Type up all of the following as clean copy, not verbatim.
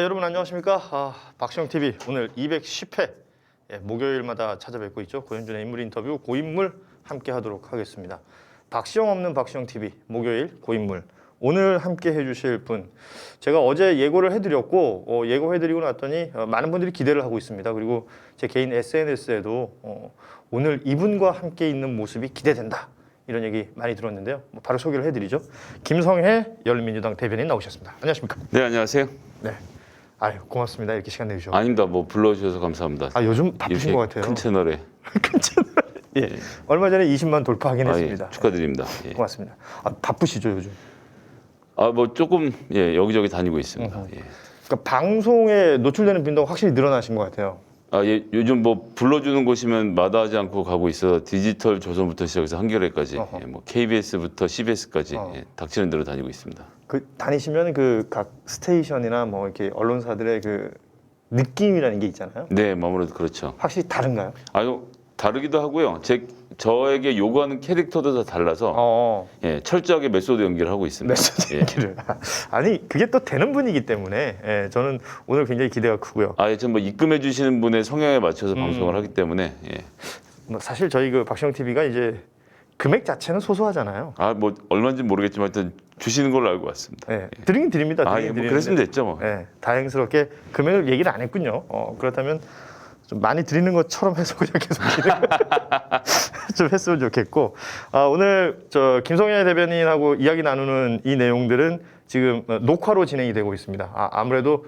네, 여러분 안녕하십니까? 박시영TV 오늘 210회 목요일마다 찾아뵙고 있죠. 고현준의 인물 인터뷰 고인물 함께 하도록 하겠습니다. 박시영 없는 박시영TV 목요일 고인물 오늘 함께 해주실 분 제가 어제 예고를 해드렸고 예고해드리고 났더니 많은 분들이 기대를 하고 있습니다. 그리고 제 개인 SNS에도 오늘 이분과 함께 있는 모습이 기대된다. 이런 얘기 많이 들었는데요. 바로 소개를 해드리죠. 김성회 열린민주당 대변인 나오셨습니다. 안녕하십니까? 네, 안녕하세요. 네. 아유, 고맙습니다. 이렇게 시간 내주셔서. 아닙니다. 뭐 불러주셔서 감사합니다. 요즘 바쁘신 것 같아요. 큰 채널에. 큰 채널. 예. 얼마 전에 20만 돌파하긴 했습니다. 예, 축하드립니다. 예. 고맙습니다. 바쁘시죠 요즘? 뭐 조금 여기저기 다니고 있습니다. 예. 그러니까 방송에 노출되는 빈도가 확실히 늘어나신 것 같아요. 요즘 뭐 불러주는 곳이면 마다하지 않고 가고 있어 디지털 조선부터 시작해서 한겨레까지, 뭐 KBS부터 CBS까지 닥치는 대로 다니고 있습니다. 다니시면 각 스테이션이나 뭐 이렇게 언론사들의 느낌이라는 게 있잖아요. 네, 아무래도 그렇죠. 확실히 다른가요? 다르기도 하고요. 저에게 요구하는 캐릭터도 다 달라서 철저하게 메소드 연기를 하고 있습니다. 메소드 연기를. 아니 그게 또 되는 분이기 때문에 저는 오늘 굉장히 기대가 크고요. 전 뭐 입금해 주시는 분의 성향에 맞춰서 방송을 하기 때문에 사실 저희 박시영 TV가 이제 금액 자체는 소소하잖아요. 뭐 얼마인지 모르겠지만 하여튼 주시는 걸로 알고 왔습니다. 네, 드리긴 드립니다. 뭐 그랬으면 됐죠 뭐. 네, 다행스럽게 금액을 얘기를 안 했군요. 그렇다면 좀 많이 드리는 것처럼 해서 그냥 계속 좀 했으면 좋겠고 오늘 김성회 대변인하고 이야기 나누는 이 내용들은 지금 녹화로 진행이 되고 있습니다. 아무래도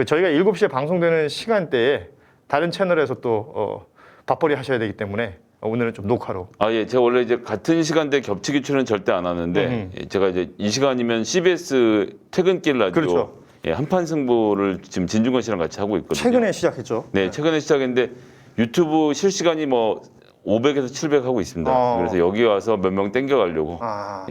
저희가 7시에 방송되는 시간대에 다른 채널에서 또 밥벌이 하셔야 되기 때문에 오늘은 좀 녹화로. 제가 원래 이제 같은 시간대 겹치기 출연 절대 안 하는데 제가 이제 이 시간이면 CBS 퇴근길 라디오 그렇죠. 한판 승부를 지금 진중권 씨랑 같이 하고 있거든요. 최근에 시작했죠. 네, 최근에 시작했는데 유튜브 실시간이 뭐 500에서 700 하고 있습니다. 그래서 여기 와서 몇 명 땡겨가려고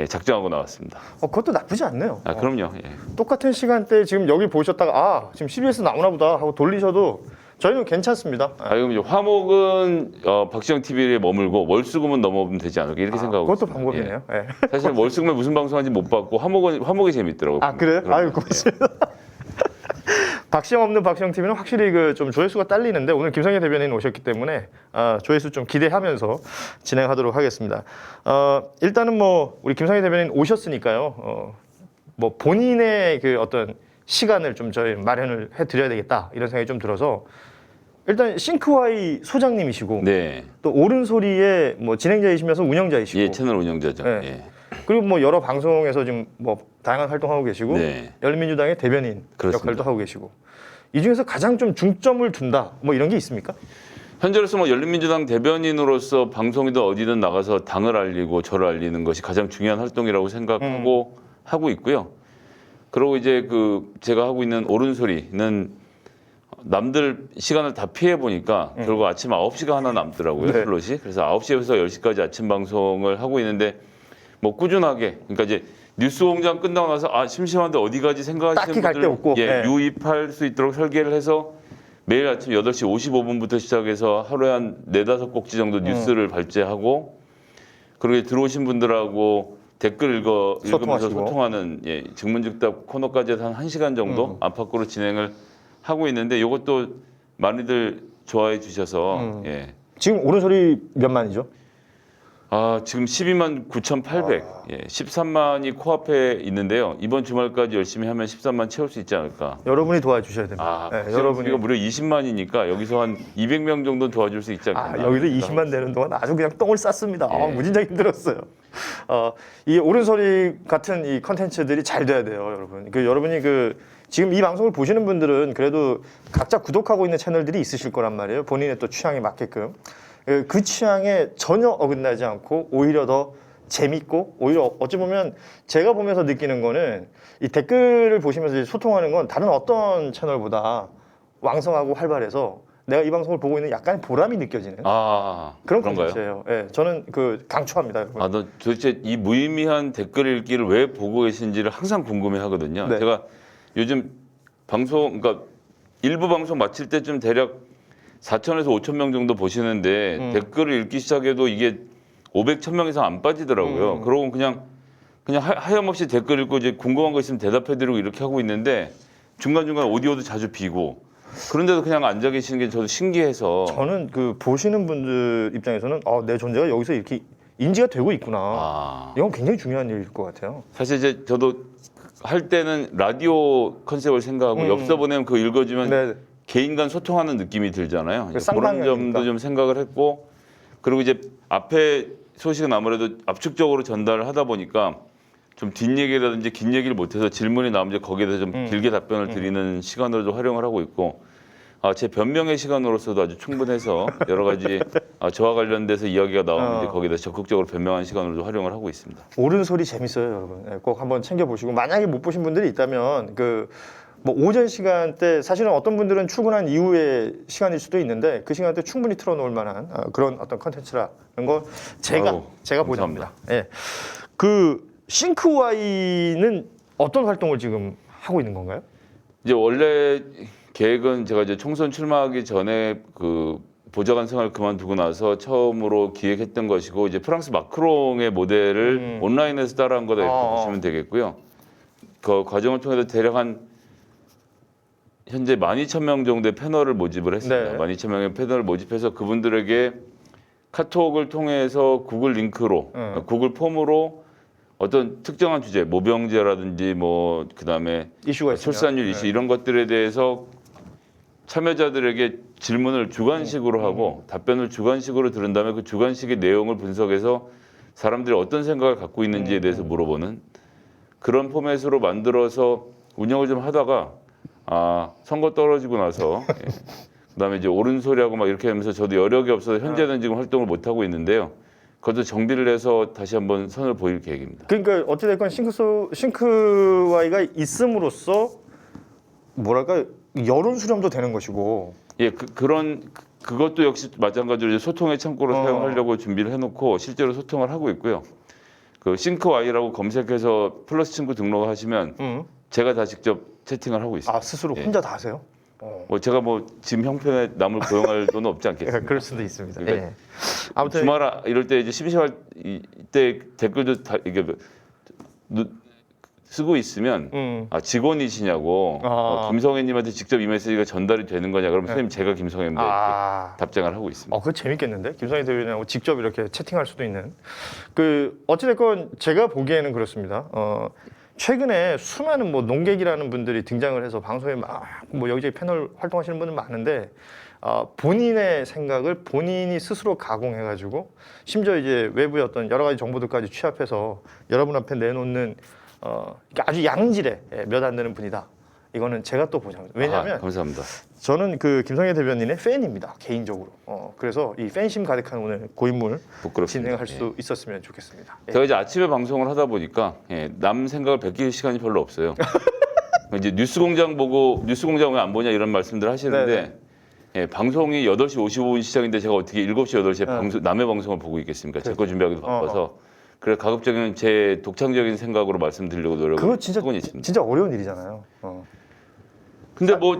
작정하고 나왔습니다. 그것도 나쁘지 않네요. 그럼요. 똑같은 시간대 지금 여기 보셨다가 지금 CBS 나오나 보다 하고 돌리셔도 저희는 괜찮습니다. 그럼 이제 화목은 박시영 TV에 머물고 월수금은 넘어오면 되지 않을까 이렇게 생각하고 그것도 있습니다. 방법이네요. 사실 월수금에 무슨 방송하는지 못 봤고 화목이 재밌더라고요. 그래요? 고맙습니다. 박시영 없는 박시영 TV는 확실히 좀 조회수가 딸리는데 오늘 김성회 대변인 오셨기 때문에 조회수 좀 기대하면서 진행하도록 하겠습니다. 일단은 뭐 우리 김성회 대변인 오셨으니까요. 뭐 본인의 어떤 시간을 좀 저희 마련을 해드려야 되겠다 이런 생각이 좀 들어서 일단 싱크와이 소장님이시고 또 옳은소리의 뭐 진행자이시면서 운영자이시고 채널 운영자죠. 그리고 뭐 여러 방송에서 지금 뭐 다양한 활동하고 계시고 열린민주당의 대변인 그렇습니다. 역할도 하고 계시고 이 중에서 가장 좀 중점을 둔다 뭐 이런 게 있습니까? 현재로서 뭐 열린민주당 대변인으로서 방송이든 어디든 나가서 당을 알리고 저를 알리는 것이 가장 중요한 활동이라고 생각하고 하고 있고요. 그리고 이제 제가 하고 있는 옳은소리는 남들 시간을 다 피해 보니까 결국 아침 9시가 하나 남더라고요. 슬롯이. 그래서 9시에서 10시까지 아침 방송을 하고 있는데 뭐 꾸준하게 그러니까 이제 뉴스 공장 끝나고 나서 심심한데 어디 가지 생각하시는 분들 유입할 수 있도록 설계를 해서 매일 아침 8시 55분부터 시작해서 하루에 한 4-5꼭지 정도 뉴스를 발제하고 그리고 들어오신 분들하고 댓글 읽으면서 소통하는 증문즉답 코너까지 해서 한 1시간 정도 안팎으로 진행을 하고 있는데 이것도 많이들 좋아해 주셔서 지금 옳은소리 몇 만이죠? 지금 12만 9,800, 13만이 코앞에 있는데요. 이번 주말까지 열심히 하면 13만 채울 수 있지 않을까. 여러분이 도와주셔야 됩니다. 여러분이 무려 20만이니까 여기서 한 200명 정도 도와줄 수 있지 않겠나. 여기서 20만 되는 동안 아주 그냥 똥을 쌌습니다. 무진장 힘들었어요. 이 옳은소리 같은 이 컨텐츠들이 잘 돼야 돼요, 여러분. 여러분이 지금 이 방송을 보시는 분들은 그래도 각자 구독하고 있는 채널들이 있으실 거란 말이에요. 본인의 또 취향에 맞게끔. 그 취향에 전혀 어긋나지 않고 오히려 더 재밌고 오히려 어찌 보면 제가 보면서 느끼는 거는 이 댓글을 보시면서 소통하는 건 다른 어떤 채널보다 왕성하고 활발해서 내가 이 방송을 보고 있는 약간의 보람이 느껴지는 그런 컨텐츠예요. 저는 강추합니다. 여러분. 도대체 이 무의미한 댓글 읽기를 왜 보고 계신지를 항상 궁금해 하거든요. 제가 요즘 그러니까 일부 방송 마칠 때쯤 대략 4,000에서 5,000명 정도 보시는데 댓글을 읽기 시작해도 이게 500, 1,000명 이상 안 빠지더라고요. 그러고 그냥 하염없이 댓글 읽고 이제 궁금한 거 있으면 대답해드리고 이렇게 하고 있는데 중간중간 오디오도 자주 비고 그런데도 그냥 앉아 계시는 게 저도 신기해서 저는 그 보시는 분들 입장에서는 내 존재가 여기서 이렇게 인지가 되고 있구나. 이건 굉장히 중요한 일일 것 같아요. 사실 이제 저도 할 때는 라디오 컨셉을 생각하고 엽서 보내면 그거 읽어주면 네. 개인 간 소통하는 느낌이 들잖아요. 그 이제 그런 쌍방향이니까. 점도 좀 생각을 했고 그리고 이제 앞에 소식은 아무래도 압축적으로 전달을 하다 보니까 좀 뒷얘기라든지 긴 얘기를 못해서 질문이 나오면 이제 거기에 대해서 좀 길게 답변을 드리는 시간으로도 활용을 하고 있고 제 변명의 시간으로서도 아주 충분해서 여러 가지 저와 관련돼서 이야기가 나오면 이제 거기에 대해서 적극적으로 변명하는 시간으로도 활용을 하고 있습니다. 옳은 소리 재밌어요, 여러분. 네, 꼭 한번 챙겨보시고 만약에 못 보신 분들이 있다면 뭐 오전 시간대 사실은 어떤 분들은 출근한 이후의 시간일 수도 있는데 그 시간대 충분히 틀어놓을 만한 그런 어떤 컨텐츠라는 거 제가 보답니다. 예. 그 싱크와이는 어떤 활동을 지금 하고 있는 건가요? 이제 원래 계획은 제가 이제 총선 출마하기 전에 그 보좌관 생활을 그만두고 나서 처음으로 기획했던 것이고 이제 프랑스 마크롱의 모델을 온라인에서 따라한 거다 이렇게 보시면 되겠고요. 그 과정을 통해서 대략 한 현재 12,000명 정도의 패널을 모집을 했습니다. 네. 12,000명의 패널을 모집해서 그분들에게 카톡을 통해서 구글 링크로, 구글 폼으로 어떤 특정한 주제, 모병제라든지 뭐 그다음에 이슈가 있으면. 출산율 이슈 이런 것들에 대해서 참여자들에게 질문을 주관식으로 하고 답변을 주관식으로 들은 다음에 그 주관식의 내용을 분석해서 사람들이 어떤 생각을 갖고 있는지에 대해서 물어보는 그런 포맷으로 만들어서 운영을 좀 하다가 선거 떨어지고 나서 그다음에 이제 옳은 소리하고 막 이렇게 하면서 저도 여력이 없어서 현재는 지금 활동을 못 하고 있는데요. 그것도 정비를 해서 다시 한번 선을 보일 계획입니다. 그러니까 어찌됐건 싱크와이가 있음으로써 뭐랄까 여론 수렴도 되는 것이고. 예, 그것도 역시 마찬가지로 이제 소통의 창구로 사용하려고 준비를 해놓고 실제로 소통을 하고 있고요. 그 싱크와이라고 검색해서 플러스 친구 등록하시면 제가 다 직접 채팅을 하고 있습니다. 스스로 혼자 다 하세요? 뭐 제가 뭐 지금 형편에 남을 고용할 돈은 없지 않겠습니까? 그럴 수도 있습니다. 그러니까 아무튼 주말 이럴 때 이제 심심할 때 댓글도 다 이게 쓰고 있으면 직원이시냐고 김성애님한테 직접 이 메시지가 전달이 되는 거냐 그러면 선생님 제가 김성애인데 답장을 하고 있습니다. 그거 재밌겠는데 김성애 대변인하고 직접 이렇게 채팅할 수도 있는. 어찌됐건 제가 보기에는 그렇습니다. 최근에 수많은 뭐 농객이라는 분들이 등장을 해서 방송에 막 뭐 여기저기 패널 활동하시는 분들 많은데 본인의 생각을 본인이 스스로 가공해가지고 심지어 이제 외부의 어떤 여러 가지 정보들까지 취합해서 여러분 앞에 내놓는 아주 양질의 몇 안 되는 분이다. 이거는 제가 또 보장합니다. 왜냐하면 감사합니다. 저는 그 김성애 대변인의 팬입니다. 개인적으로. 그래서 이 팬심 가득한 오늘 고인물 부끄럽습니다. 진행할 수 있었으면 좋겠습니다. 제가 이제 아침에 방송을 하다 보니까 남 생각을 베낄 시간이 별로 없어요. 이제 뉴스공장 보고 뉴스공장 왜 안 보냐 이런 말씀들 하시는데 방송이 8시 55분 시작인데 제가 어떻게 7시 8시에 남의 방송을 보고 있겠습니까? 제 거 준비하기도 바빠서. 그래 가급적이면 제 독창적인 생각으로 말씀드리려고 노력을 하고 있습니다. 진짜 어려운 일이잖아요. 근데 뭐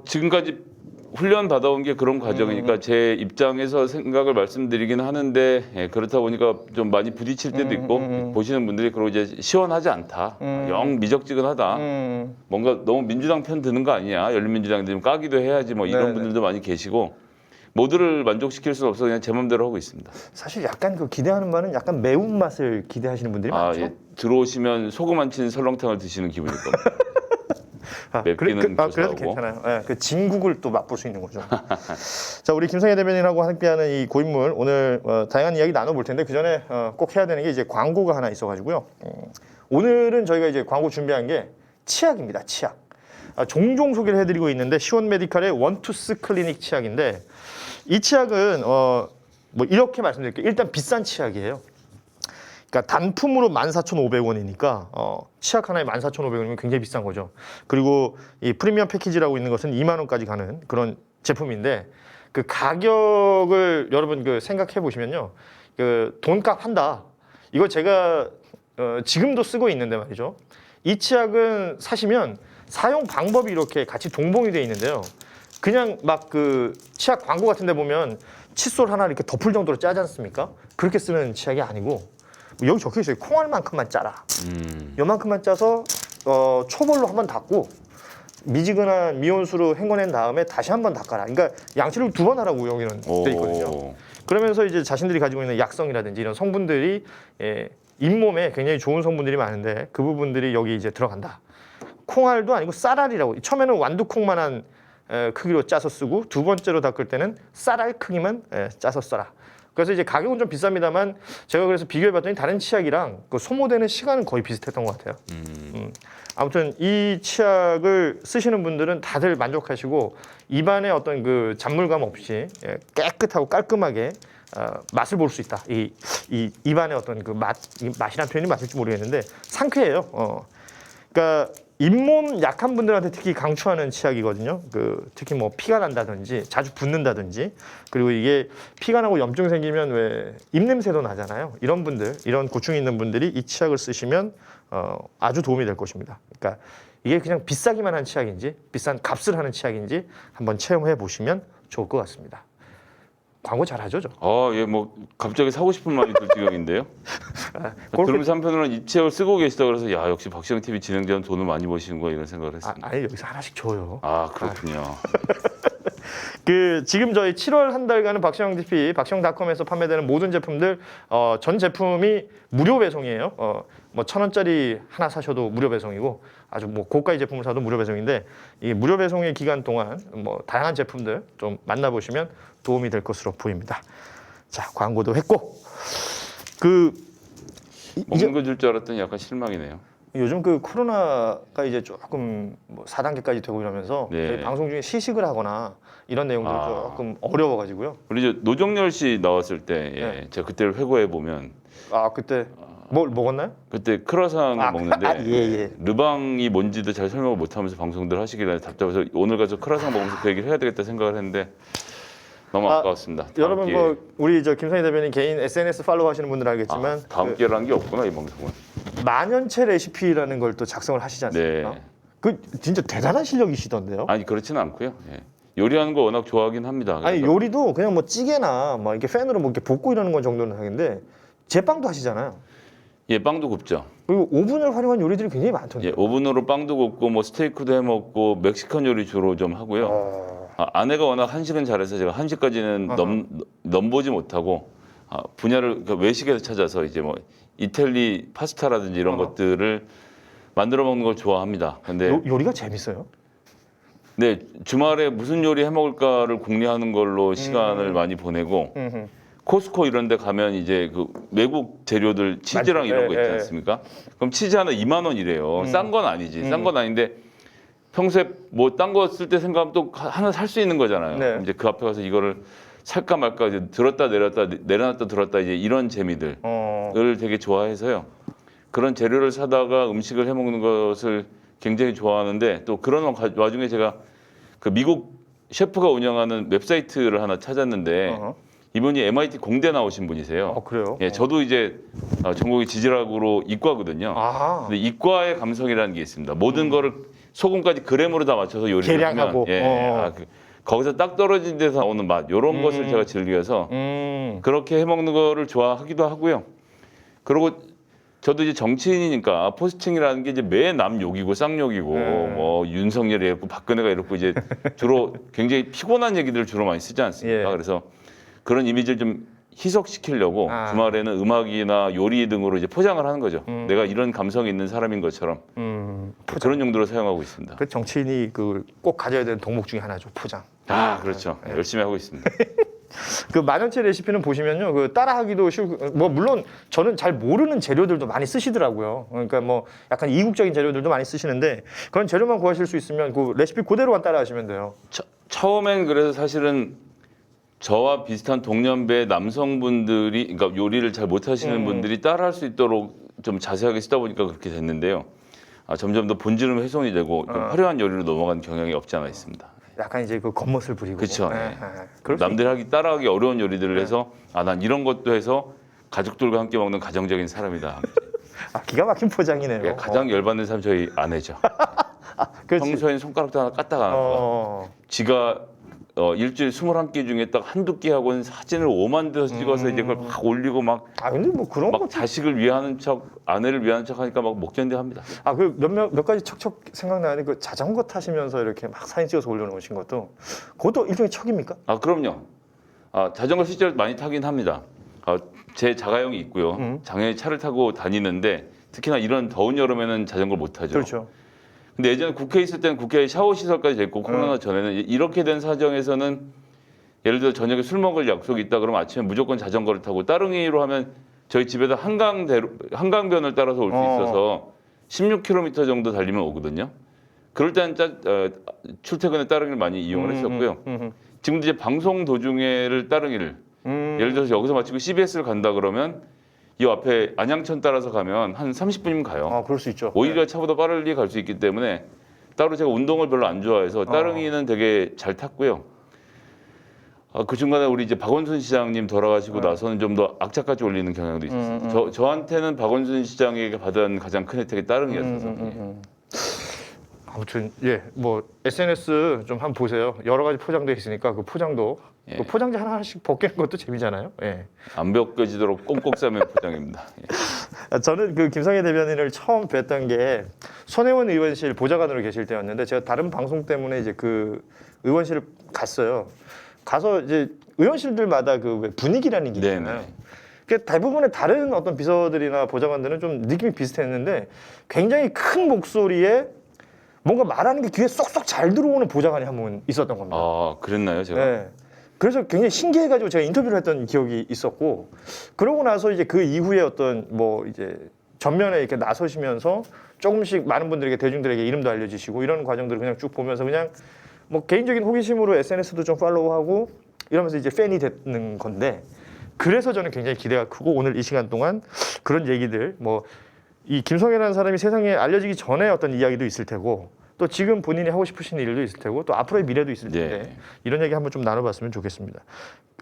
지금까지 훈련 받아온 게 그런 과정이니까 제 입장에서 생각을 말씀드리긴 하는데 그렇다 보니까 좀 많이 부딪힐 때도 있고 보시는 분들이 그러고 이제 시원하지 않다, 영 미적지근하다, 뭔가 너무 민주당 편 드는 거 아니야, 열린민주당인데 좀 까기도 해야지 뭐 이런 분들도 많이 계시고 모두를 만족시킬 수는 없어서 그냥 제 맘대로 하고 있습니다. 사실 약간 그 기대하는 바는 약간 매운맛을 기대하시는 분들이 많죠. 들어오시면 소금 안 친 설렁탕을 드시는 기분일 겁니다. 맵기는 그래도 괜찮아요. 그 진국을 또 맛볼 수 있는 거죠. 자, 우리 김성애 대변인하고 함께하는 이 고인물 오늘 다양한 이야기 나눠볼 텐데 그 전에 꼭 해야 되는 게 이제 광고가 하나 있어가지고요. 오늘은 저희가 이제 광고 준비한 게 치약입니다. 치약. 종종 소개를 해드리고 있는데 시온 메디칼의 원투스 클리닉 치약인데 이 치약은 뭐 이렇게 말씀드릴게요. 일단 비싼 치약이에요. 그러니까 단품으로 14,500원이니까 치약 하나에 14,500원이면 굉장히 비싼 거죠. 그리고 이 프리미엄 패키지라고 있는 것은 2만 원까지 가는 그런 제품인데 그 가격을 여러분 그 생각해 보시면요. 그 돈값 한다. 이거 제가 지금도 쓰고 있는데 말이죠. 이 치약은 사시면 사용 방법이 이렇게 같이 동봉이 되어 있는데요. 그냥 막 그 치약 광고 같은 데 보면 칫솔 하나 이렇게 덮을 정도로 짜지 않습니까? 그렇게 쓰는 치약이 아니고 여기 적혀 있어요. 콩알만큼만 짜라. 요만큼만 짜서 초벌로 한번 닦고 미지근한 미온수로 헹궈낸 다음에 다시 한번 닦아라. 그러니까 양치를 2번 하라고 여기는 돼 있거든요. 그러면서 이제 자신들이 가지고 있는 약성이라든지 이런 성분들이 잇몸에 굉장히 좋은 성분들이 많은데 그 부분들이 여기 이제 들어간다. 콩알도 아니고 쌀알이라고. 처음에는 완두콩만한 크기로 짜서 쓰고 두 번째로 닦을 때는 쌀알 크기만 짜서 써라. 그래서 이제 가격은 좀 비쌉니다만 제가 그래서 비교해봤더니 다른 치약이랑 그 소모되는 시간은 거의 비슷했던 것 같아요. 아무튼 이 치약을 쓰시는 분들은 다들 만족하시고 입안에 어떤 그 잔물감 없이 깨끗하고 깔끔하게 맛을 볼 수 있다. 이 입안에 어떤 그 맛이란 표현이 맞을지 모르겠는데 상쾌해요. 그러니까 잇몸 약한 분들한테 특히 강추하는 치약이거든요. 그 특히 뭐 피가 난다든지 자주 붓는다든지 그리고 이게 피가 나고 염증 생기면 왜 입냄새도 나잖아요. 이런 분들, 이런 고충이 있는 분들이 이 치약을 쓰시면 아주 도움이 될 것입니다. 그러니까 이게 그냥 비싸기만 한 치약인지 비싼 값을 하는 치약인지 한번 체험해 보시면 좋을 것 같습니다. 광고 잘하죠, 저. 예, 뭐 갑자기 사고 싶은 마음이 들 지경인데요. 그러면서 한편으로는 이 치약을 쓰고 계시다 그래서 야 역시 박시영 TV 진행자는 돈을 많이 버시는 거 이런 생각을 했습니다. 아니 여기서 하나씩 줘요. 그렇군요. 그 지금 저희 7월 한 달간은 박시영 TV, 박시영닷컴에서 판매되는 모든 제품들 전 제품이 무료 배송이에요. 뭐 1,000원짜리 하나 사셔도 무료 배송이고 아주 뭐 고가의 제품을 사도 무료 배송인데 이 무료 배송의 기간 동안 뭐 다양한 제품들 좀 만나보시면 도움이 될 것으로 보입니다. 자, 광고도 했고 먹는 거 줄 줄 알았더니 약간 실망이네요. 요즘 그 코로나가 이제 조금 뭐 4단계까지 되고 이러면서 네. 저희 방송 중에 시식을 하거나 이런 내용들이 조금 어려워가지고요. 우리 저 노정열 씨 나왔을 때 제가 그때를 회고해 보면 그때 뭘 먹었나요? 그때 크라상을 먹는데 예. 르방이 뭔지도 잘 설명을 못하면서 방송들 하시길래 답답해서 오늘 가서 크라상 먹으면서 그 얘기를 해야 되겠다 생각을 했는데 너무 아까웠습니다. 여러분 기회에. 뭐 우리 저 김선희 대변인 개인 SNS 팔로우 하시는 분들 알겠지만 다음 기회라는 게 없구나 이 방송은. 만연체 레시피라는 걸 또 작성을 하시지 않습니까? 네. 그 진짜 대단한 실력이시던데요. 아니 그렇지는 않고요. 요리하는 거 워낙 좋아하긴 합니다. 아니 그래서 요리도 그냥 뭐 찌개나 막 이렇게 팬으로 뭐 이렇게 볶고 이러는 건 정도는 하는데 제빵도 하시잖아요. 빵도 굽죠. 그리고 오븐을 활용한 요리들이 굉장히 많던데. 오븐으로 빵도 굽고 뭐 스테이크도 해 먹고 멕시칸 요리 주로 좀 하고요. 아내가 워낙 한식은 잘해서 제가 한식까지는 넘보지 못하고 분야를 그러니까 외식에서 찾아서 이제 뭐 이탈리 파스타라든지 이런 것들을 만들어 먹는 걸 좋아합니다. 근데 요리가 재밌어요? 네, 주말에 무슨 요리 해 먹을까를 궁리하는 걸로 시간을 많이 보내고 코스코 이런 데 가면 이제 그 외국 재료들 치즈랑 이런 거 있지 않습니까? 그럼 치즈 하나 2만 원이래요. 싼 건 아니지. 싼 건 아닌데 평소에 뭐 딴 거 쓸 때 생각하면 또 하나 살 수 있는 거잖아요. 네. 이제 그 앞에 가서 이거를 살까 말까 이제 들었다 내렸다 내려놨다 들었다 이제 이런 재미들을 되게 좋아해서요. 그런 재료를 사다가 음식을 해 먹는 것을 굉장히 좋아하는데 또 그런 와중에 제가 그 미국 셰프가 운영하는 웹사이트를 하나 찾았는데 이분이 MIT 공대 나오신 분이세요. 그래요? 예, 저도 이제 전공이 지질학으로 이과거든요. 근데 이과의 감성이라는 게 있습니다. 모든 거를 소금까지 그램으로 다 맞춰서 요리를 계량하고. 하면 거기서 딱 떨어진 데서 나오는 맛 이런 것을 제가 즐겨서 그렇게 해 먹는 거를 좋아하기도 하고요. 그리고 저도 이제 정치인이니까 포스팅이라는 게 이제 매 남 욕이고 쌍욕이고 뭐 윤석열이 이랬고 박근혜가 이랬고 이제 주로 굉장히 피곤한 얘기들을 주로 많이 쓰지 않습니까? 그래서 그런 이미지를 좀 희석시키려고 주말에는 음악이나 요리 등으로 이제 포장을 하는 거죠. 내가 이런 감성이 있는 사람인 것처럼 그런 용도로 사용하고 있습니다. 그 정치인이 그 꼭 가져야 되는 덕목 중에 하나죠. 포장. 그렇죠. 열심히 하고 있습니다. 그 만연체 레시피는 보시면요, 그 따라하기도 쉬고, 뭐 물론 저는 잘 모르는 재료들도 많이 쓰시더라고요. 그러니까 뭐 약간 이국적인 재료들도 많이 쓰시는데 그런 재료만 구하실 수 있으면 그 레시피 그대로만 따라하시면 돼요. 처음엔 그래서 사실은 저와 비슷한 동년배 남성분들이, 그러니까 요리를 잘 못하시는 분들이 따라할 수 있도록 좀 자세하게 쓰다 보니까 그렇게 됐는데요. 점점 더 본질은 훼손이 되고 좀 화려한 요리로 넘어간 경향이 없지 않아 있습니다. 약간 이제 그 겉멋을 부리고. 그렇죠. 그럴 수 남들이 따라하기 어려운 요리들을 해서 난 이런 것도 해서 가족들과 함께 먹는 가정적인 사람이다. 기가 막힌 포장이네요. 가장 열받는 사람 저희 아내죠. 그렇지. 평소엔 손가락도 하나 까딱 안 하고 지가 일주일 21끼 중에 딱 한두 끼 하고는 사진을 5만 대서 찍어서 이제 그걸 막 올리고 막 근데 뭐 그런 거. 자식을 위하는 척, 아내를 위하는 척 하니까 막 목전대합니다. 그 몇 가지 척척 생각나는 그 자전거 타시면서 이렇게 막 사진 찍어서 올려놓으신 것도 그것도 일종의 척입니까? 그럼요. 자전거 실제로 많이 타긴 합니다. 제 자가용이 있고요. 장애인 차를 타고 다니는데 특히나 이런 더운 여름에는 자전거를 못 타죠. 그렇죠. 근데 예전에 국회에 있을 때는 국회에 샤워 시설까지 돼 있고 코로나 전에는 이렇게 된 사정에서는 예를 들어 저녁에 술 먹을 약속이 있다 그러면 아침에 무조건 자전거를 타고 따릉이로 하면 저희 집에다 한강변을 따라서 올 수 있어서 16km 정도 달리면 오거든요. 그럴 때는 출퇴근에 따릉이를 많이 이용을 했었고요. 지금도 이제 방송 도중에를 따릉이를 예를 들어서 여기서 마치고 CBS를 간다 그러면 이 앞에 안양천 따라서 가면 한 30분이면 가요. 그럴 수 있죠. 오히려 차보다 빠르게 갈 수 있기 때문에 따로 제가 운동을 별로 안 좋아해서 따릉이는 되게 잘 탔고요. 그 중간에 우리 이제 박원순 시장님 돌아가시고 나서는 좀 더 악착같이 올리는 경향도 있었어요. 저한테는 박원순 시장에게 받은 가장 큰 혜택이 따릉이였어서. 아무튼 뭐 SNS 좀 한번 보세요. 여러 가지 포장돼 있으니까 그 포장도 그 포장지 하나씩 벗기는 것도 재미잖아요. 안 벗겨지도록 꽁꽁 싸맨 포장입니다. 저는 그 김성애 대변인을 처음 뵀던 게 손혜원 의원실 보좌관으로 계실 때였는데 제가 다른 방송 때문에 이제 그 의원실을 갔어요. 가서 이제 의원실들마다 그 분위기라는 게 있잖아요. 그 대부분의 다른 어떤 비서들이나 보좌관들은 좀 느낌이 비슷했는데 굉장히 큰 목소리에 뭔가 말하는 게 귀에 쏙쏙 잘 들어오는 보좌관이 한 분 있었던 겁니다. 그랬나요, 제가? 그래서 굉장히 신기해가지고 제가 인터뷰를 했던 기억이 있었고, 그러고 나서 이제 그 이후에 어떤 뭐 이제 전면에 이렇게 나서시면서 조금씩 많은 분들에게 대중들에게 이름도 알려주시고 이런 과정들을 그냥 쭉 보면서 그냥 뭐 개인적인 호기심으로 SNS도 좀 팔로우하고 이러면서 이제 팬이 되는 건데, 그래서 저는 굉장히 기대가 크고 오늘 이 시간 동안 그런 얘기들 뭐 이 김성애라는 사람이 세상에 알려지기 전에 어떤 이야기도 있을 테고 또 지금 본인이 하고 싶으신 일도 있을 테고 또 앞으로의 미래도 있을 텐데 이런 얘기 한번 좀 나눠봤으면 좋겠습니다.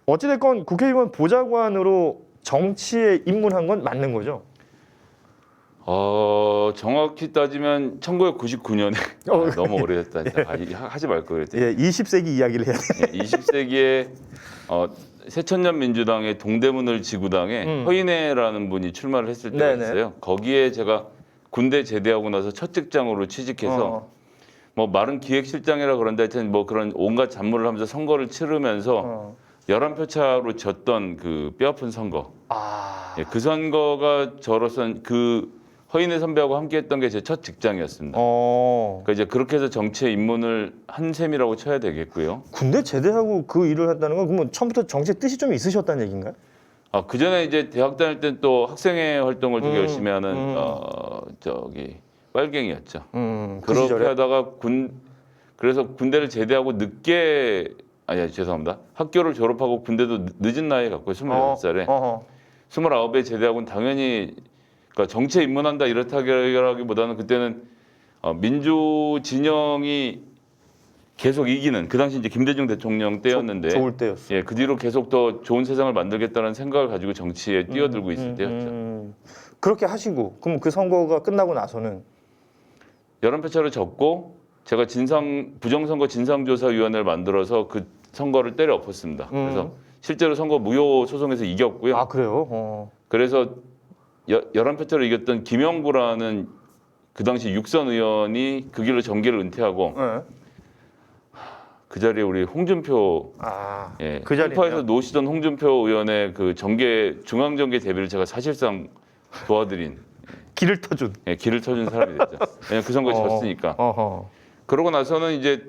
어찌됐건 국회의원 보좌관으로 정치에 입문한 건 맞는 거죠? 정확히 따지면 1999년에 너무 오래됐다. 하지 말 걸 그랬더니 20세기 이야기를 해야 돼요. 20세기에 새천년 민주당의 동대문을 지구당에 허인혜라는 분이 출마를 했을 때가 있어요. 거기에 제가 군대 제대하고 나서 첫 직장으로 취직해서 뭐 말은 기획실장이라 그런데 하여튼 뭐 그런 온갖 잡무를 하면서 선거를 치르면서 11표 차로 졌던 그 뼈아픈 선거. 그 선거가 저로서는 그 허인혜 선배하고 함께했던 게 제 첫 직장이었습니다. 그러니까 이제 그렇게 해서 정치에 입문을 한 셈이라고 쳐야 되겠고요. 군대 제대하고 그 일을 했다는 건 그러면 처음부터 정치에 뜻이 좀 있으셨다는 얘기인가요? 그 전에 이제 대학 다닐 땐 또 학생회 활동을 되게 열심히 하는 빨갱이였죠. 그렇게 하다가 그래서 군대를 제대하고 늦게 죄송합니다. 학교를 졸업하고 군대도 늦은 나이에 갔고요. 26살에. 29에 제대하고는 당연히 그러니까 정치에 입문한다 이렇다기보다는 그때는 민주 진영이 계속 이기는 그 당시 이제 김대중 대통령 때였는데 좋을 때였어. 그 뒤로 계속 더 좋은 세상을 만들겠다는 생각을 가지고 정치에 뛰어들고 있을 때였죠. 그렇게 하시고 그럼 그 선거가 끝나고 나서는 11표 차로 졌고 제가 부정선거 진상조사위원회를 만들어서 그 선거를 때려 엎었습니다. 그래서 실제로 선거 무효 소송에서 이겼고요. 그래요? 그래서 11표 차로 이겼던 김영구라는 그 당시 육선 의원이 그 길로 정계를 은퇴하고 그 자리에 우리 홍준표 그 자리에 후파에서 노시던 홍준표 의원의 그 중앙정계 대비를 제가 사실상 도와드린 길을 터준 길을 터준 사람이 됐죠. 왜냐면 그 선거에 졌으니까. 그러고 나서는 이제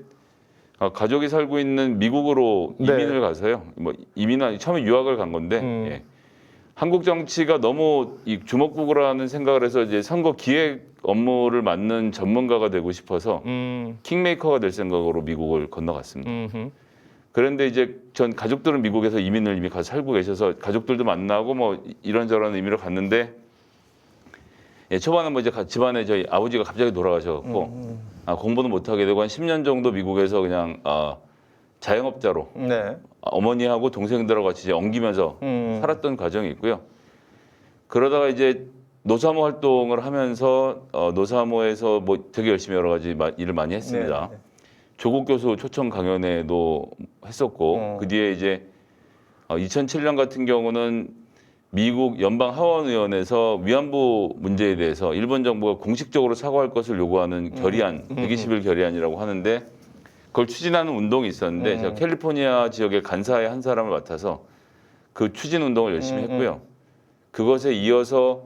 가족이 살고 있는 미국으로 이민을 가서요. 뭐 이민은 처음에 유학을 간 건데 한국 정치가 너무 이 주먹구구라는 생각을 해서 이제 선거 기획 업무를 맡는 전문가가 되고 싶어서 킹메이커가 될 생각으로 미국을 건너갔습니다. 그런데 이제 전 가족들은 미국에서 이민을 이미 가서 살고 계셔서 가족들도 만나고 뭐 이런저런 의미로 갔는데 초반에 뭐 이제 집안에 저희 아버지가 갑자기 돌아가셔갖고 공부는 못하게 되고 한 10년 정도 미국에서 그냥 자영업자로 어머니하고 동생들하고 같이 이제 엉기면서 살았던 과정이 있고요. 그러다가 이제 노사모 활동을 하면서 노사모에서 뭐 되게 열심히 여러 가지 일을 많이 했습니다. 조국 교수 초청 강연회도 했었고 그 뒤에 이제 2007년 같은 경우는 미국 연방 하원의원에서 위안부 문제에 대해서 일본 정부가 공식적으로 사과할 것을 요구하는 결의안, 120일 결의안이라고 하는데 그걸 추진하는 운동이 있었는데 제가 캘리포니아 지역의 간사의 한 사람을 맡아서 그 추진 운동을 열심히 했고요. 그것에 이어서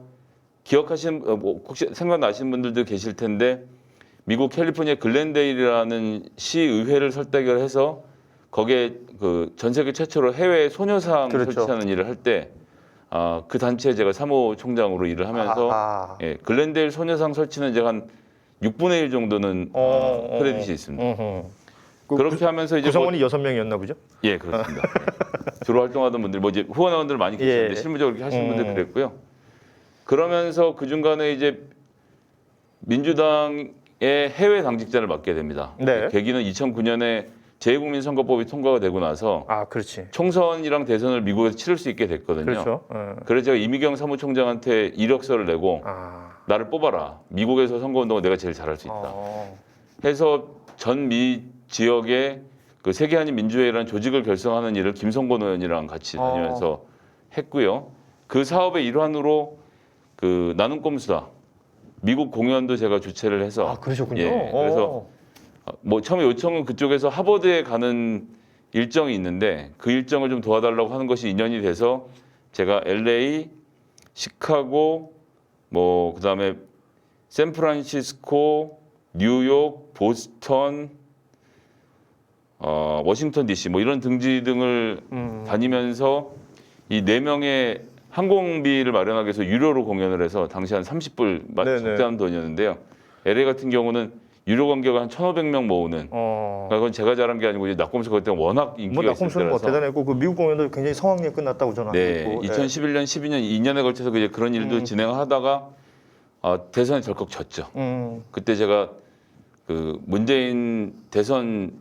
기억하시는 혹시 생각나시는 분들도 계실 텐데 미국 캘리포니아 글렌데일이라는 시의회를 설득을 해서 거기에 그 전 세계 최초로 해외 소녀상 그렇죠. 설치하는 일을 할 때 그 단체에 제가 사무총장으로 일을 하면서 예, 글렌데일 소녀상 설치는 제가 한 6분의 1 정도는 크레딧이 있습니다. 그렇게 하면서 이제 구성원이 6명이었나 보죠? 예, 그렇습니다. 예. 주로 활동하던 분들, 뭐 이제 후원원들 많이 계셨는데 실무적으로 이렇게 하시는 분들 그랬고요. 그러면서 그 중간에 이제 민주당의 해외 당직자를 맡게 됩니다. 네. 계기는 2009년에 제2국민선거법이 통과가 되고 나서 그렇지. 총선이랑 대선을 미국에서 치를 수 있게 됐거든요. 그렇죠. 그래서 제가 이미경 사무총장한테 이력서를 내고 나를 뽑아라. 미국에서 선거운동을 내가 제일 잘할 수 있다. 해서 전 미 지역에 그 세계한인 민주회의라는 조직을 결성하는 일을 김성곤 의원이랑 같이 다니면서 했고요. 그 사업의 일환으로 그 나눔 꼼수다. 미국 공연도 제가 주최를 해서 그러셨군요. 예, 그래서 뭐 처음에 요청은 그쪽에서 하버드에 가는 일정이 있는데 그 일정을 좀 도와달라고 하는 것이 인연이 돼서 제가 LA, 시카고, 뭐 그다음에 샌프란시스코, 뉴욕, 보스턴, 워싱턴 DC 뭐 이런 등지 등을 다니면서 이 4명의 항공비를 마련하기 위해서 유료로 공연을 해서 당시 한 30불 적당한 돈이었는데요. LA 같은 경우는 유료 관객을 한 1,500명 모으는. 그러니까 그건 제가 잘한 게 아니고 이제 낙곰수 그때 워낙 인기가 있을 낙곰수는 때라서. 대단했고 그 미국 공연도 굉장히 성황리에 끝났다고 저는 네, 알고 있고. 2011년, 12년 2년에 걸쳐서 이제 그런 일도 진행하다가 대선에 절컥 졌죠. 그때 제가 그 문재인 대선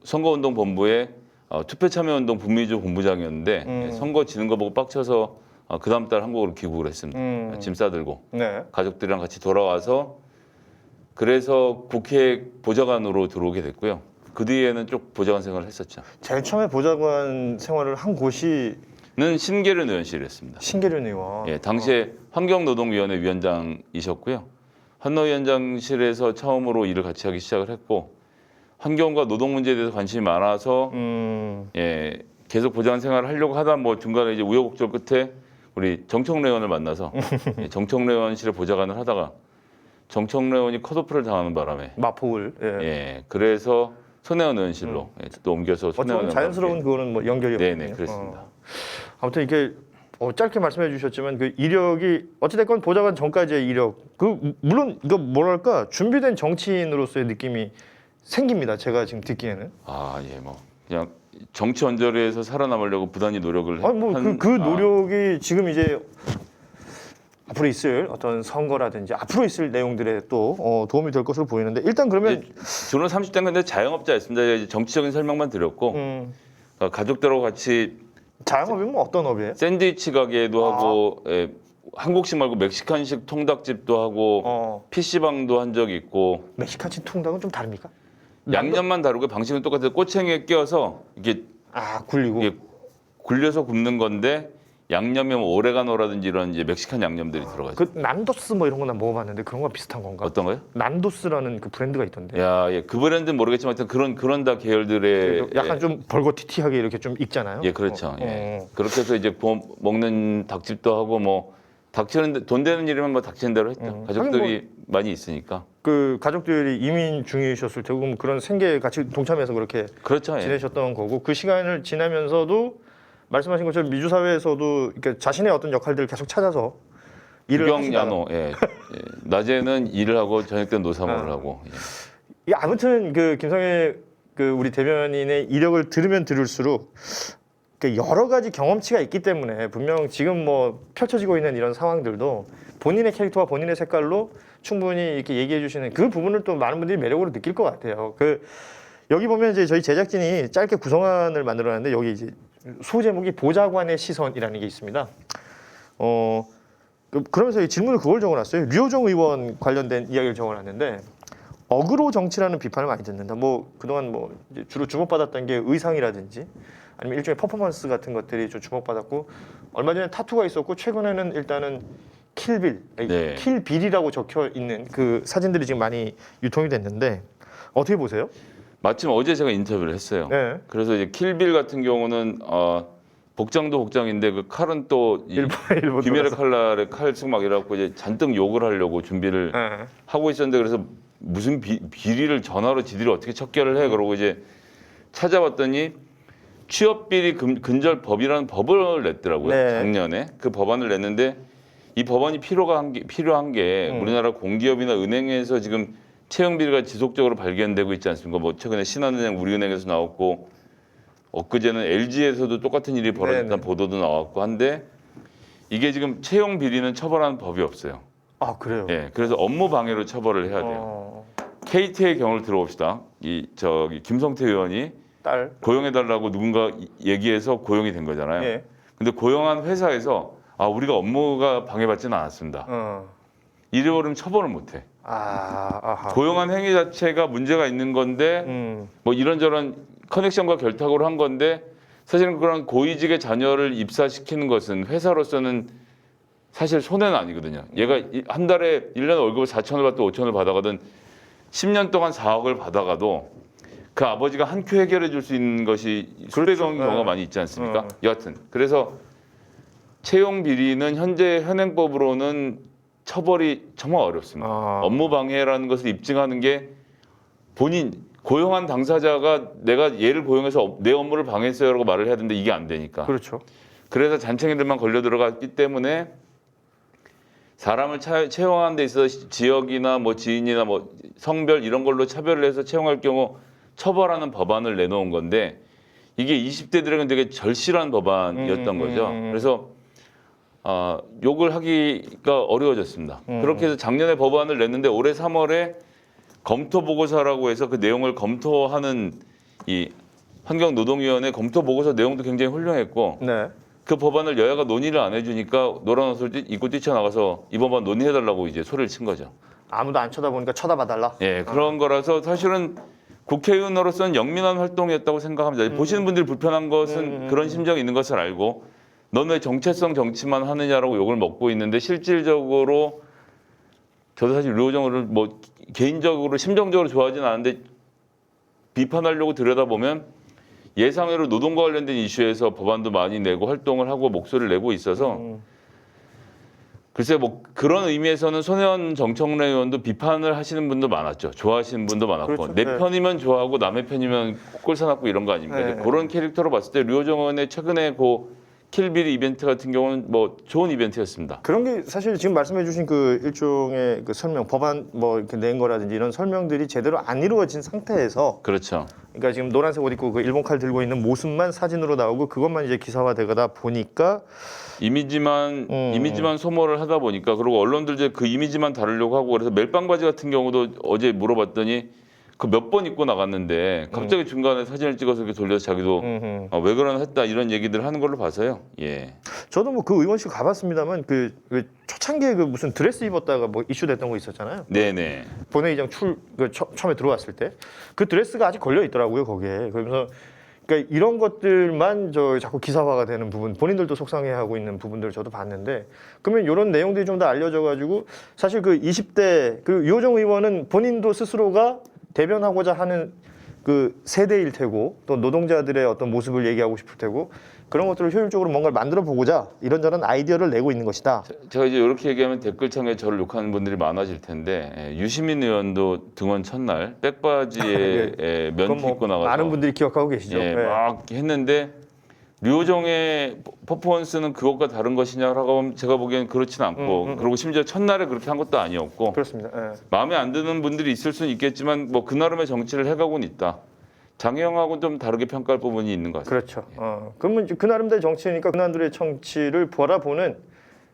선거운동 본부에 투표참여운동 북미주 본부장이었는데 선거 지는 거 보고 빡쳐서 그 다음 달 한국으로 귀국을 했습니다. 짐 싸들고 가족들이랑 같이 돌아와서 그래서 국회 보좌관으로 들어오게 됐고요. 그 뒤에는 쭉 보좌관 생활을 했었죠. 제일 처음에 보좌관 생활을 한 곳이 는 신계륜 의원실이었습니다. 신계륜 의원. 예, 당시에 환경노동위원회 위원장이셨고요. 환노위원장실에서 처음으로 일을 같이 하기 시작을 했고 환경과 노동 문제에 대해서 관심이 많아서 예, 계속 보좌관 생활을 하려고 하다 뭐 중간에 이제 우여곡절 끝에 우리 정청래 의원을 만나서 예, 정청래 의원실에 보좌관을 하다가 정청래 의원이 컷오프를 당하는 바람에 마포을. 예, 그래서 손혜원 의원실로 예, 또 옮겨서 손혜원 의원 자연스러운 그거는 뭐 연결이 네네 없군요. 그렇습니다. 아무튼 이게 짧게 말씀해 주셨지만 그 이력이 어찌됐건 보좌관 전까지의 이력 그 물론 이거 뭐랄까 준비된 정치인으로서의 느낌이 생깁니다. 제가 지금 듣기에는. 예, 뭐 그냥 정치 언저리에서 살아남으려고 부단히 노력을 그 노력이 지금 이제 앞으로 있을 어떤 선거라든지 앞으로 있을 내용들에 또 도움이 될 것으로 보이는데 일단 그러면 저는 30대인데 근데 자영업자였습니다. 이제 정치적인 설명만 드렸고 가족들하고 같이 자영업이면 어떤 업이에요? 샌드위치 가게도 하고 예, 한국식 말고 멕시칸식 통닭집도 하고 PC방도 한 적이 있고 멕시칸식 통닭은 좀 다릅니까? 양념만 다르고 방식은 똑같아요. 꼬챙이에 끼워서 이게 굴리고 이게 굴려서 굽는 건데 양념에 뭐 오레가노라든지 이런 이제 멕시칸 양념들이 들어가죠. 그 난도스 뭐 이런 거 난 먹어봤는데 그런 거 비슷한 건가? 어떤 거요? 난도스라는 그 브랜드가 있던데. 예, 그 브랜드는 모르겠지만 하여튼 그런 다 계열들의 약간 좀 벌거티티하게 이렇게 좀 익잖아요. 예, 그렇죠. 예. 그렇게 해서 이제 먹는 닭집도 하고 뭐 닥치는데 돈 되는 일이면 뭐 닥치는 대로 했죠. 가족들이 많이 있으니까. 그 가족들이 이민 중이셨을 테고 그럼 그런 생계에 같이 동참해서 그렇게 그렇죠. 지내셨던 거고 그 시간을 지나면서도 말씀하신 것처럼 미주 사회에서도 이렇게 자신의 어떤 역할들을 계속 찾아서 일을 하시다가 유경야노. 예. 낮에는 일을 하고 저녁 때는 노사모를 하고. 예. 아무튼 그 김성애 그 우리 대변인의 이력을 들으면 들을수록 그 여러 가지 경험치가 있기 때문에 분명 지금 뭐 펼쳐지고 있는 이런 상황들도 본인의 캐릭터와 본인의 색깔로 충분히 이렇게 얘기해 주시는 그 부분을 또 많은 분들이 매력으로 느낄 것 같아요. 그 여기 보면 이제 저희 제작진이 짧게 구성안을 만들어놨는데 여기 이제 소제목이 보좌관의 시선이라는 게 있습니다. 그러면서 이 질문을 그걸 적어놨어요. 류호정 의원 관련된 이야기를 적어놨는데 어그로 정치라는 비판을 많이 듣는다. 뭐 그동안 뭐 이제 주로 주목받았던 게 의상이라든지 아니면 일종의 퍼포먼스 같은 것들이 좀 주목받았고 얼마 전에 타투가 있었고 최근에는 일단은 킬빌, 네. 킬빌이라고 적혀 있는 그 사진들이 지금 많이 유통이 됐는데 어떻게 보세요? 마침 어제 제가 인터뷰를 했어요. 네. 그래서 이제 킬빌 같은 경우는 복장도 복장인데 그 칼은 또 이 일본 귀멸의 돌아서. 칼날에 칼쑥 막 이래갖고 이제 잔뜩 욕을 하려고 준비를 네. 하고 있었는데 그래서 무슨 비리를 전화로 지들이 어떻게 척결을 해 그러고 이제 찾아봤더니 취업 비리 근절 법이라는 법을 냈더라고요. 네. 작년에 그 법안을 냈는데 이 법안이 필요한 게 우리나라 공기업이나 은행에서 지금 채용 비리가 지속적으로 발견되고 있지 않습니까? 뭐 최근에 신한은행, 우리은행에서 나왔고 엊그제는 LG에서도 똑같은 일이 벌어졌다는 네네. 보도도 나왔고 한데 이게 지금 채용 비리는 처벌하는 법이 없어요. 아 그래요. 예, 그래서 업무 방해로 처벌을 해야 돼요. KT의 경우를 들어봅시다. 저기 김성태 의원이 딸. 고용해달라고 누군가 얘기해서 고용이 된 거잖아요. 예. 근데 고용한 회사에서 우리가 업무가 방해받지는 않았습니다. 이래버리면 처벌을 못해. 아하. 고용한 행위 자체가 문제가 있는 건데 뭐 이런저런 커넥션과 결탁으로 한 건데 사실은 그런 고위직의 자녀를 입사시키는 것은 회사로서는 사실 손해는 아니거든요. 얘가 한 달에 1년에 월급을 4천을 받든 5천을 받아가든 10년 동안 4억을 받아가도 그 아버지가 한 큐 해결해 줄 수 있는 것이 수백억의 그렇죠. 경우가 네. 많이 있지 않습니까? 여하튼 그래서 채용 비리는 현재 현행법으로는 처벌이 정말 어렵습니다. 업무 방해라는 것을 입증하는 게 본인 고용한 당사자가 내가 얘를 고용해서 내 업무를 방해했어요라고 말을 해야 되는데 이게 안 되니까. 그렇죠. 그래서 잔챙이들만 걸려 들어갔기 때문에 사람을 채용하는 데 있어서 지역이나 뭐 지인이나 뭐 성별 이런 걸로 차별을 해서 채용할 경우 처벌하는 법안을 내놓은 건데 이게 20대들에게는 되게 절실한 법안이었던 거죠. 그래서 욕을 하기가 어려워졌습니다. 그렇게 해서 작년에 법안을 냈는데 올해 3월에 검토 보고서라고 해서 그 내용을 검토하는 이 환경노동위원회 검토 보고서 내용도 굉장히 훌륭했고 네. 그 법안을 여야가 논의를 안 해주니까 노란 옷을 입고 뛰쳐나가서 이 법안 논의해달라고 이제 소리를 친 거죠. 아무도 안 쳐다보니까 쳐다봐달라. 예, 그런 거라서 사실은 국회의원으로서는 영민한 활동이었다고 생각합니다. 보시는 분들이 불편한 것은 그런 심정이 있는 것을 알고 넌 왜 정체성 정치만 하느냐라고 욕을 먹고 있는데 실질적으로 저도 사실 류호정을 뭐 개인적으로 심정적으로 좋아하지는 않은데 비판하려고 들여다보면 예상외로 노동과 관련된 이슈에서 법안도 많이 내고 활동을 하고 목소리를 내고 있어서 글쎄 뭐 그런 의미에서는 손혜원 정청래 의원도 비판을 하시는 분도 많았죠. 좋아하시는 분도 많았고 그렇죠. 내 네. 편이면 좋아하고 남의 편이면 꼴사납고 이런 거 아닙니까? 네. 이제 그런 캐릭터로 봤을 때 류호정 의원의 최근에 그 킬비리 이벤트 같은 경우는 뭐 좋은 이벤트였습니다. 그런 게 사실 지금 말씀해주신 그 일종의 그 설명, 법안 뭐 이렇게 낸 거라든지 이런 설명들이 제대로 안 이루어진 상태에서, 그렇죠. 그러니까 지금 노란색 옷 입고 그 일본 칼 들고 있는 모습만 사진으로 나오고 그것만 이제 기사화되거나 보니까 이미지만 소모를 하다 보니까 그리고 언론들 이제 그 이미지만 다루려고 하고 그래서 멜빵 바지 같은 경우도 어제 물어봤더니 그 몇 번 입고 나갔는데 갑자기 중간에 사진을 찍어서 이렇게 돌려서 자기도 왜 그러나 했다 이런 얘기들을 하는 걸로 봐서요. 예. 저도 뭐 그 의원실 가봤습니다만 그 초창기에 그 무슨 드레스 입었다가 뭐 이슈됐던 거 있었잖아요. 네네. 본회의장 처음에 들어왔을 때 그 드레스가 아직 걸려 있더라고요 거기에. 그러면서 그러니까 이런 것들만 저 자꾸 기사화가 되는 부분, 본인들도 속상해하고 있는 부분들을 저도 봤는데, 그러면 이런 내용들이 좀 더 알려져가지고 사실 그 20대 그 유호정 의원은 본인도 스스로가 대변하고자 하는 그 세대일 테고 또 노동자들의 어떤 모습을 얘기하고 싶을 테고 그런 것들을 효율적으로 뭔가를 만들어 보고자 이런저런 아이디어를 내고 있는 것이다. 제가 이제 이렇게 얘기하면 댓글창에 저를 욕하는 분들이 많아질 텐데 유시민 의원도 등원 첫날 백바지에 면티 뭐 입고 나가서 많은 분들이 기억하고 계시죠. 예, 네. 막 했는데 류호정의 퍼포먼스는 그것과 다른 것이냐라고 하면 제가 보기엔 그렇지는 않고 그리고 심지어 첫날에 그렇게 한 것도 아니었고 그렇습니다. 예. 마음에 안 드는 분들이 있을 수는 있겠지만 뭐 그 나름의 정치를 해가고는 있다. 장혜영하고는 좀 다르게 평가할 부분이 있는 것 같습니다. 그렇죠. 그러면 이제 그 나름대로 정치니까 그나들의 정치를 바라보는,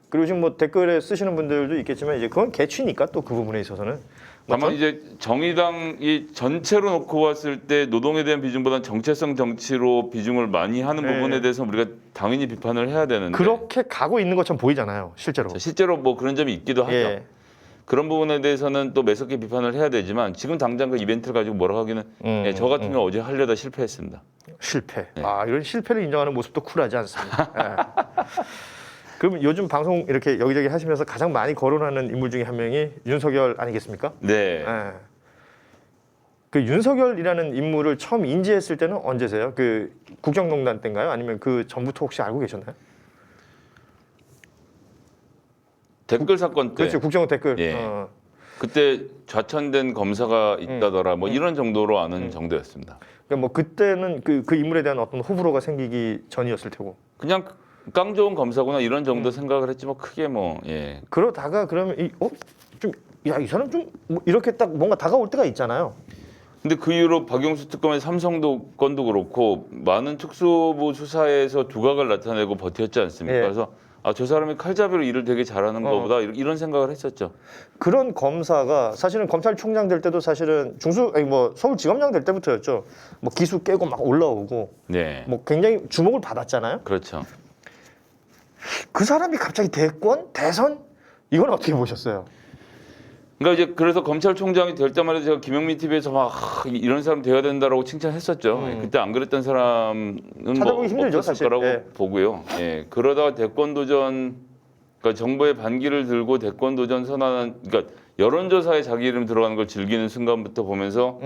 그리고 지금 뭐 댓글에 쓰시는 분들도 있겠지만 이제 그건 개취니까 또 그 부분에 있어서는 다만 이제 정의당이 전체로 놓고 봤을 때 노동에 대한 비중보다는 정체성 정치로 비중을 많이 하는 네. 부분에 대해서 우리가 당연히 비판을 해야 되는데 그렇게 가고 있는 것처럼 보이잖아요, 실제로. 실제로 뭐 그런 점이 있기도 하죠. 예. 그런 부분에 대해서는 또 매섭게 비판을 해야 되지만 지금 당장 그 이벤트를 가지고 뭐라고 하기는 예, 저 같은 경우 어제 하려다 실패했습니다. 실패. 네. 아, 이런 실패를 인정하는 모습도 쿨하지 않습니다. 예. 그럼 요즘 방송 이렇게 여기저기 하시면서 가장 많이 거론하는 인물 중에 한 명이 윤석열 아니겠습니까? 네. 예. 그 윤석열이라는 인물을 처음 인지했을 때는 언제세요? 그 국정농단 때인가요? 아니면 그 전부터 혹시 알고 계셨나요? 댓글 사건 때 그렇죠, 국정 댓글. 예. 그때 좌천된 검사가 있다더라 뭐 이런 정도로 아는 정도였습니다. 그러니까 뭐 그때는 그 인물에 대한 어떤 호불호가 생기기 전이었을 테고. 그냥 깡 좋은 검사구나 이런 정도 생각을 했지 뭐 크게 뭐 예. 그러다가 그러면 이 사람 좀 뭐 이렇게 딱 뭔가 다가올 때가 있잖아요. 근데 그 이후로 박영수 특검의 삼성도 건도 그렇고 많은 특수부 수사에서 두각을 나타내고 버텼지 않습니까? 예. 그래서 아, 저 사람이 칼잡이로 일을 되게 잘하는 거보다 이런 생각을 했었죠. 그런 검사가 사실은 검찰총장 될 때도 사실은 서울지검장 될 때부터였죠. 뭐 기수 깨고 막 올라오고 네. 뭐 굉장히 주목을 받았잖아요. 그렇죠. 그 사람이 갑자기 대권, 대선 이건 어떻게 보셨어요? 그러니까 이제 그래서 검찰총장이 될 때마다 제가 김영민 TV에서 막 이런 사람 돼야 된다라고 칭찬했었죠. 그때 안 그랬던 사람은 찾아보기 뭐 힘들죠, 없었을 사실. 거라고 예. 보고요. 예. 그러다가 대권 도전, 그러니까 정부의 반기를 들고 대권 도전 선언한, 그러니까 여론조사에 자기 이름 들어가는 걸 즐기는 순간부터 보면서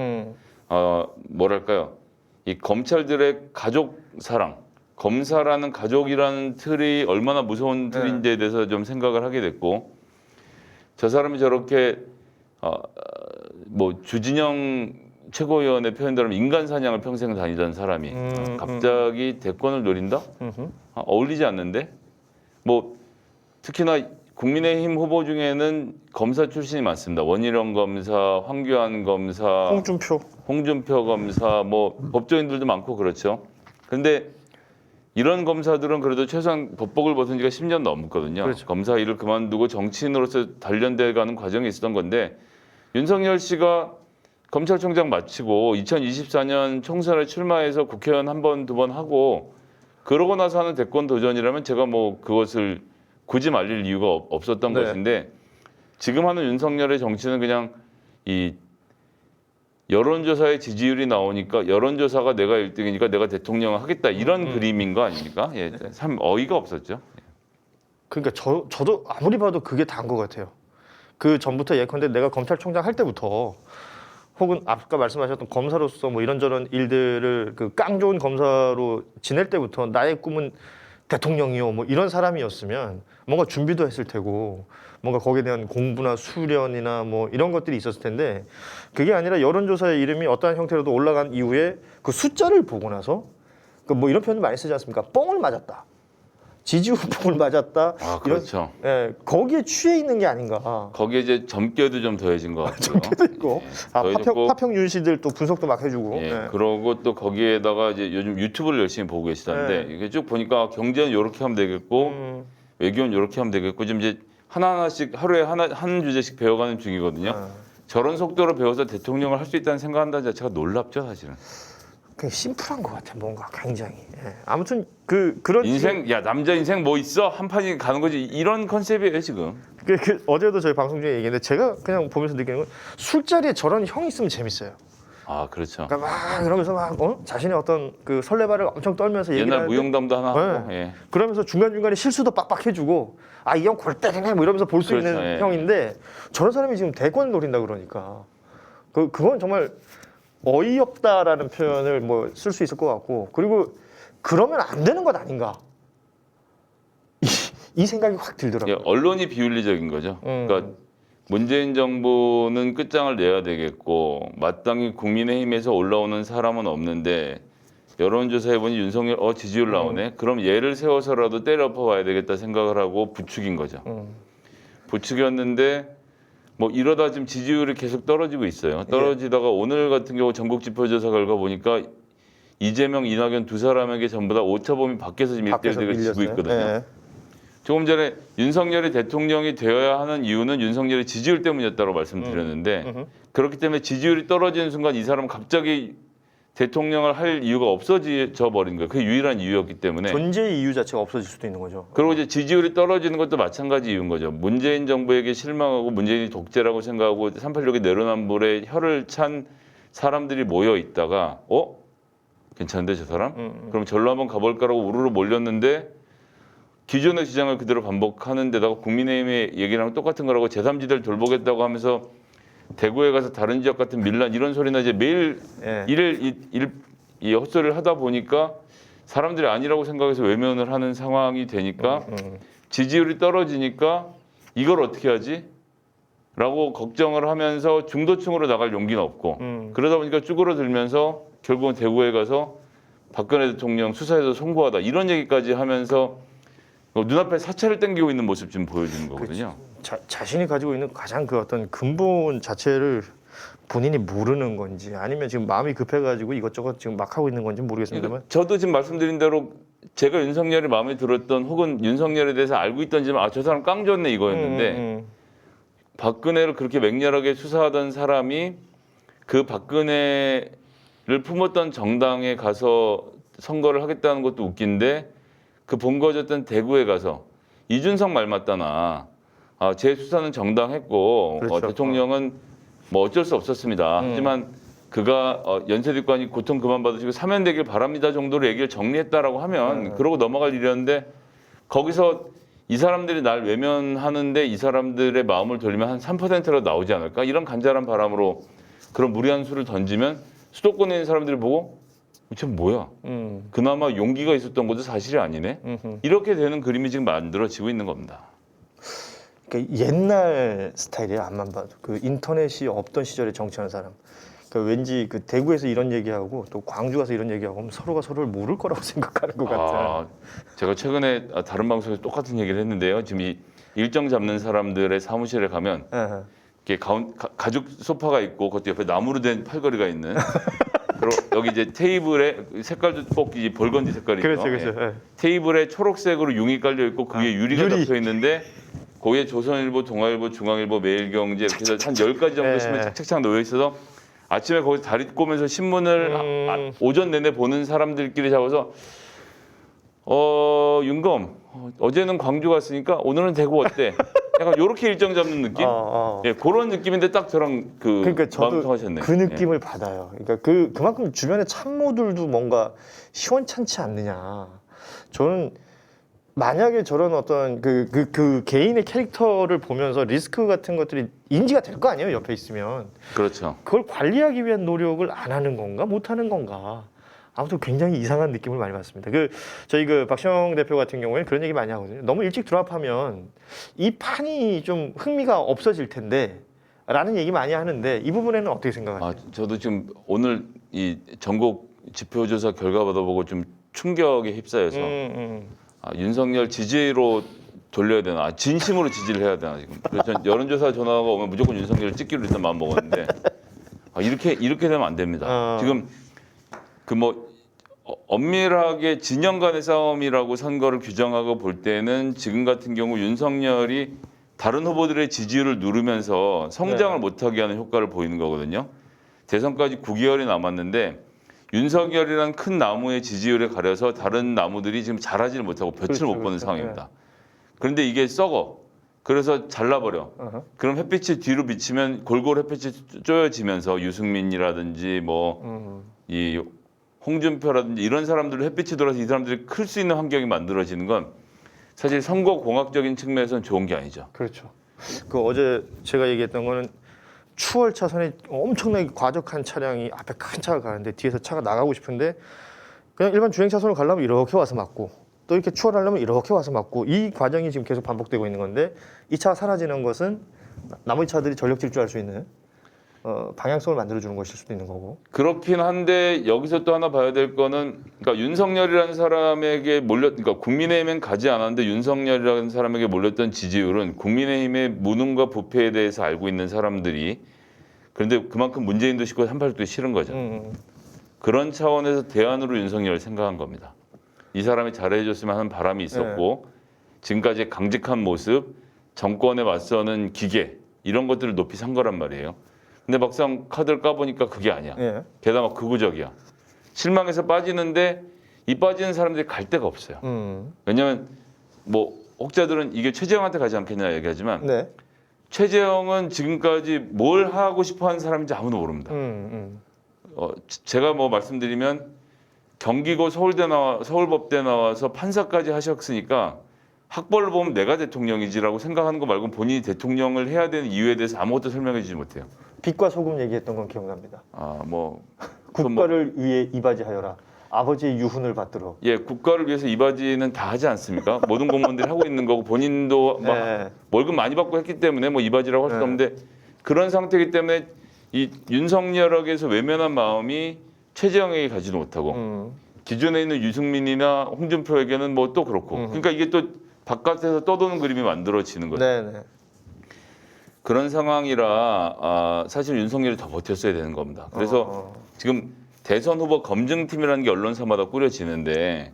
뭐랄까요, 이 검찰들의 가족 사랑, 검사라는 가족이라는 틀이 얼마나 무서운 틀인지에 대해서 좀 생각을 하게 됐고. 저 사람이 저렇게 뭐 주진영 최고위원의 표현대로 인간 사냥을 평생 다니던 사람이 갑자기 대권을 노린다? 어울리지 않는데? 뭐 특히나 국민의힘 후보 중에는 검사 출신이 많습니다. 원희룡 검사, 황교안 검사, 홍준표 검사, 뭐 법조인들도 많고 그렇죠. 근데 이런 검사들은 그래도 최소한 법복을 벗은 지가 10년 넘었거든요. 그렇죠. 검사 일을 그만두고 정치인으로서 단련돼가는 과정이 있었던 건데 윤석열 씨가 검찰총장 마치고 2024년 총선에 출마해서 국회의원 한 번, 두 번 하고 그러고 나서 하는 대권 도전이라면 제가 뭐 그것을 굳이 말릴 이유가 없었던 네. 것인데 지금 하는 윤석열의 정치는 그냥 이 여론조사의 지지율이 나오니까 여론조사가 내가 1등이니까 내가 대통령을 하겠다 이런 그림인 거 아닙니까? 예, 참 어이가 없었죠. 그러니까 저도 아무리 봐도 그게 다인 것 같아요. 그 전부터 예컨대 내가 검찰총장 할 때부터 혹은 아까 말씀하셨던 검사로서 뭐 이런저런 일들을 그 깡 좋은 검사로 지낼 때부터 나의 꿈은 대통령이요 뭐 이런 사람이었으면 뭔가 준비도 했을 테고 뭔가 거기에 대한 공부나 수련이나 뭐 이런 것들이 있었을 텐데 그게 아니라 여론조사의 이름이 어떠한 형태로도 올라간 이후에 그 숫자를 보고 나서 그 뭐 이런 표현을 많이 쓰지 않습니까? 뽕을 맞았다. 지지율 뽕을 맞았다. 아, 그렇죠. 예, 거기에 취해 있는 게 아닌가. 거기에 이제 점괘도 좀 더해진 것 같고요. 점괘도 있고. 더해졌고, 파평 윤씨들 또 분석도 막 해주고. 예, 예. 그러고 또 거기에다가 이제 요즘 유튜브를 열심히 보고 계시다는데 이게 쭉 보니까 경제는 이렇게 하면 되겠고 외교는 이렇게 하면 되겠고 지금 이제 하나씩 하루에 한 주제씩 배워가는 중이거든요. 저런 속도로 배워서 대통령을 할 수 있다는 생각한다는 자체가 놀랍죠, 사실은. 그냥 심플한 것 같아, 뭔가 굉장히. 예. 아무튼 그런 인생, 야 남자 인생 뭐 있어? 한 판이 가는 거지 이런 컨셉이에요 지금. 어제도 저희 방송 중에 얘기했는데 제가 그냥 보면서 느끼는 건 술자리에 저런 형이 있으면 재밌어요. 아 그렇죠. 그러니까 막 이러면서 막 자신의 어떤 그 설레발을 엄청 떨면서 얘기를 옛날 하는데 무용담도 하나 하고. 네. 예. 그러면서 중간중간에 실수도 빡빡 해주고 아 이 형 골 때리네 뭐 이러면서 볼 수 그렇죠, 있는 예. 형인데 저런 사람이 지금 대권 노린다 그러니까 그건 정말 어이없다라는 표현을 뭐 쓸 수 있을 것 같고 그리고 그러면 안 되는 것 아닌가 이 생각이 확 들더라고요. 예, 언론이 비윤리적인 거죠. 그러니까 문재인 정부는 끝장을 내야 되겠고 마땅히 국민의힘에서 올라오는 사람은 없는데 여론조사해 보니 윤석열 지지율 나오네. 그럼 얘를 세워서라도 때려 엎어봐야 되겠다 생각을 하고 부추긴 거죠. 부추겼는데 뭐 이러다 지금 지지율이 계속 떨어지고 있어요. 떨어지다가 오늘 같은 경우 전국지표조사 결과 보니까 이재명, 이낙연 두 사람에게 전부 다 오차범위 밖에서 지금 1대1을 지고 있거든요. 예. 조금 전에 윤석열이 대통령이 되어야 하는 이유는 윤석열의 지지율 때문이었다고 말씀드렸는데 그렇기 때문에 지지율이 떨어지는 순간 이 사람은 갑자기 대통령을 할 이유가 없어져 버린 거예요. 그게 유일한 이유였기 때문에. 존재 이유 자체가 없어질 수도 있는 거죠. 그리고 이제 지지율이 떨어지는 것도 마찬가지 이유인 거죠. 문재인 정부에게 실망하고 문재인이 독재라고 생각하고 386의 내로남불에 혀를 찬 사람들이 모여 있다가 괜찮은데 저 사람? 그럼 절로 한번 가볼까라고 우르르 몰렸는데 기존의 주장을 그대로 반복하는 데다가 국민의힘의 얘기랑 똑같은 거라고 제3지대를 돌보겠다고 하면서 대구에 가서 다른 지역 같은 밀란 이런 소리나 이제 매일 예. 이 헛소리를 하다 보니까 사람들이 아니라고 생각해서 외면을 하는 상황이 되니까 지지율이 떨어지니까 이걸 어떻게 하지? 라고 걱정을 하면서 중도층으로 나갈 용기는 없고 그러다 보니까 쭈그러들면서 결국은 대구에 가서 박근혜 대통령 수사에서 송구하다 이런 얘기까지 하면서 눈앞에 사채를 땡기고 있는 모습 좀 보여주는 거거든요. 자신이 가지고 있는 가장 그 어떤 근본 자체를 본인이 모르는 건지 아니면 지금 마음이 급해가지고 이것저것 지금 막 하고 있는 건지 모르겠습니다만 저도 지금 말씀드린 대로 제가 윤석열이 마음에 들었던 혹은 윤석열에 대해서 알고 있던지만 저 사람 깡좋네 이거였는데 박근혜를 그렇게 맹렬하게 수사하던 사람이 그 박근혜를 품었던 정당에 가서 선거를 하겠다는 것도 웃긴데 그 본거졌던 대구에 가서 이준석 말 맞다나 제 수사는 정당했고 그렇죠. 대통령은 뭐 어쩔 수 없었습니다. 하지만 그가 연쇄뒷관이 고통 그만 받으시고 사면되길 바랍니다 정도로 얘기를 정리했다라고 하면 그러고 넘어갈 일이었는데 거기서 이 사람들이 날 외면하는데 이 사람들의 마음을 돌리면 한 3%라도 나오지 않을까? 이런 간절한 바람으로 그런 무리한 수를 던지면 수도권에 있는 사람들이 보고 쟤 뭐야? 그나마 용기가 있었던 것도 사실이 아니네? 이렇게 되는 그림이 지금 만들어지고 있는 겁니다. 그러니까 옛날 스타일이에요. 앞만 봐도 그 인터넷이 없던 시절에 정치하는 사람. 그러니까 왠지 그 대구에서 이런 얘기하고 또 광주 가서 이런 얘기하고 하면 서로가 서로를 모를 거라고 생각하는 것 같아요. 제가 최근에 다른 방송에서 똑같은 얘기를 했는데요. 지금 이 일정 잡는 사람들의 사무실에 가면 이렇게 가죽 소파가 있고 그것도 옆에 나무로 된 팔걸이가 있는 그리고 여기 이제 테이블에 색깔도 꼭 이 벌건지 색깔이죠. 그렇죠, 그렇죠. 예. 테이블에 초록색으로 융이 깔려 있고 그 위에 유리가 유리. 덮여 있는데 거기에 조선일보, 동아일보, 중앙일보, 매일경제 이렇게 해서 한 10가지 정도 신문이 착착착 놓여 있어서 아침에 거기서 다리 꼬면서 신문을 오전 내내 보는 사람들끼리 잡아서 윤검 어제는 광주 갔으니까 오늘은 대구 어때? 약간 요렇게 일정 잡는 느낌? 예, 그런 느낌인데 딱 저랑 그러니까 저도 마음 통하셨네. 그 느낌을 받아요. 그러니까 그만큼 주변의 참모들도 뭔가 시원찮지 않느냐. 저는 만약에 저런 어떤 그 개인의 캐릭터를 보면서 리스크 같은 것들이 인지가 될 거 아니에요, 옆에 있으면. 그렇죠. 그걸 관리하기 위한 노력을 안 하는 건가, 못 하는 건가. 아무튼 굉장히 이상한 느낌을 많이 받습니다. 저희 박시영 대표 같은 경우에 그런 얘기 많이 하거든요. 너무 일찍 드랍하면 이 판이 좀 흥미가 없어질 텐데. 라는 얘기 많이 하는데 이 부분에는 어떻게 생각하세요? 저도 지금 오늘 이 전국 지표조사 결과 받아보고 좀 충격에 휩싸여서 윤석열 지지로 돌려야 되나? 진심으로 지지를 해야 되나 지금? 그래서 전 여론조사 전화가 오면 무조건 윤석열을 찍기로 일단 마음 먹었는데 이렇게 되면 안 됩니다. 지금 엄밀하게 진영 간의 싸움이라고 선거를 규정하고 볼 때는 지금 같은 경우 윤석열이 다른 후보들의 지지율을 누르면서 성장을 못하게 하는 효과를 보이는 거거든요. 대선까지 9개월이 남았는데 윤석열이란 큰 나무의 지지율에 가려서 다른 나무들이 지금 자라지를 못하고 볕을 못 보는 상황입니다. 그런데 이게 썩어. 그래서 잘라버려. 그럼 햇빛이 뒤로 비치면 골고루 햇빛이 쪼여지면서 유승민이라든지 이 홍준표라든지 이런 사람들로 햇빛이 돌아서 이 사람들이 클 수 있는 환경이 만들어지는 건 사실 선거 공학적인 측면에서는 좋은 게 아니죠. 그렇죠. 어제 제가 얘기했던 거는 추월 차선에 엄청나게 과적한 차량이 앞에 큰 차가 가는데 뒤에서 차가 나가고 싶은데 그냥 일반 주행 차선을 가려면 이렇게 와서 막고 또 이렇게 추월하려면 이렇게 와서 막고 이 과정이 지금 계속 반복되고 있는 건데 이 차가 사라지는 것은 나머지 차들이 전력 질주할 수 있는 방향성을 만들어주는 것일 수도 있는 거고. 그렇긴 한데 여기서 또 하나 봐야 될 거는 그러니까 윤석열이라는 사람에게 그러니까 국민의힘엔 가지 않았는데 윤석열이라는 사람에게 몰렸던 지지율은 국민의힘의 무능과 부패에 대해서 알고 있는 사람들이 그런데 그만큼 문재인도 싫고 386도 싫은 거죠. 그런 차원에서 대안으로 윤석열을 생각한 겁니다. 이 사람이 잘해줬으면 하는 바람이 있었고 지금까지 강직한 모습, 정권에 맞서는 기계 이런 것들을 높이 산 거란 말이에요. 근데 막상 카드를 까보니까 그게 아니야. 게다가 극우적이야. 실망해서 빠지는데 이 빠지는 사람들이 갈 데가 없어요. 왜냐하면 뭐 혹자들은 이게 최재형한테 가지 않겠냐 얘기하지만 네. 최재형은 지금까지 뭘 하고 싶어하는 사람인지 아무도 모릅니다. 제가 뭐 말씀드리면 경기고 서울법대 나와서 판사까지 하셨으니까 학벌을 보면 내가 대통령이지라고 생각하는 거 말고 본인이 대통령을 해야 되는 이유에 대해서 아무것도 설명해 주지 못해요. 빛과 소금 얘기했던 건 기억납니다. 뭐 국가를 위해 이바지하여라. 아버지의 유훈을 받들어. 예, 국가를 위해서 이바지는 다 하지 않습니까? 모든 공무원들이 하고 있는 거고 본인도 막 네. 월급 많이 받고 했기 때문에 뭐 이바지라고 할 수도 네. 없는데 그런 상태이기 때문에 이 윤석열에게서 외면한 마음이 최재형에게 가지도 못하고 기존에 있는 유승민이나 홍준표에게는 뭐 또 그렇고 그러니까 이게 또 바깥에서 떠도는 그림이 만들어지는 거죠. 네네. 그런 상황이라 사실 윤석열이 더 버텼어야 되는 겁니다. 그래서 지금 대선 후보 검증팀이라는 게 언론사마다 꾸려지는데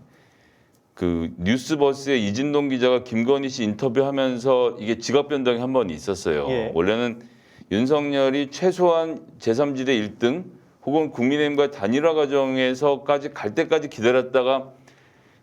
그 뉴스버스의 이진동 기자가 김건희 씨 인터뷰하면서 이게 지각 변동이 한 번 있었어요. 예. 원래는 윤석열이 최소한 제3지대 1등 혹은 국민의힘과 단일화 과정에서까지 갈 때까지 기다렸다가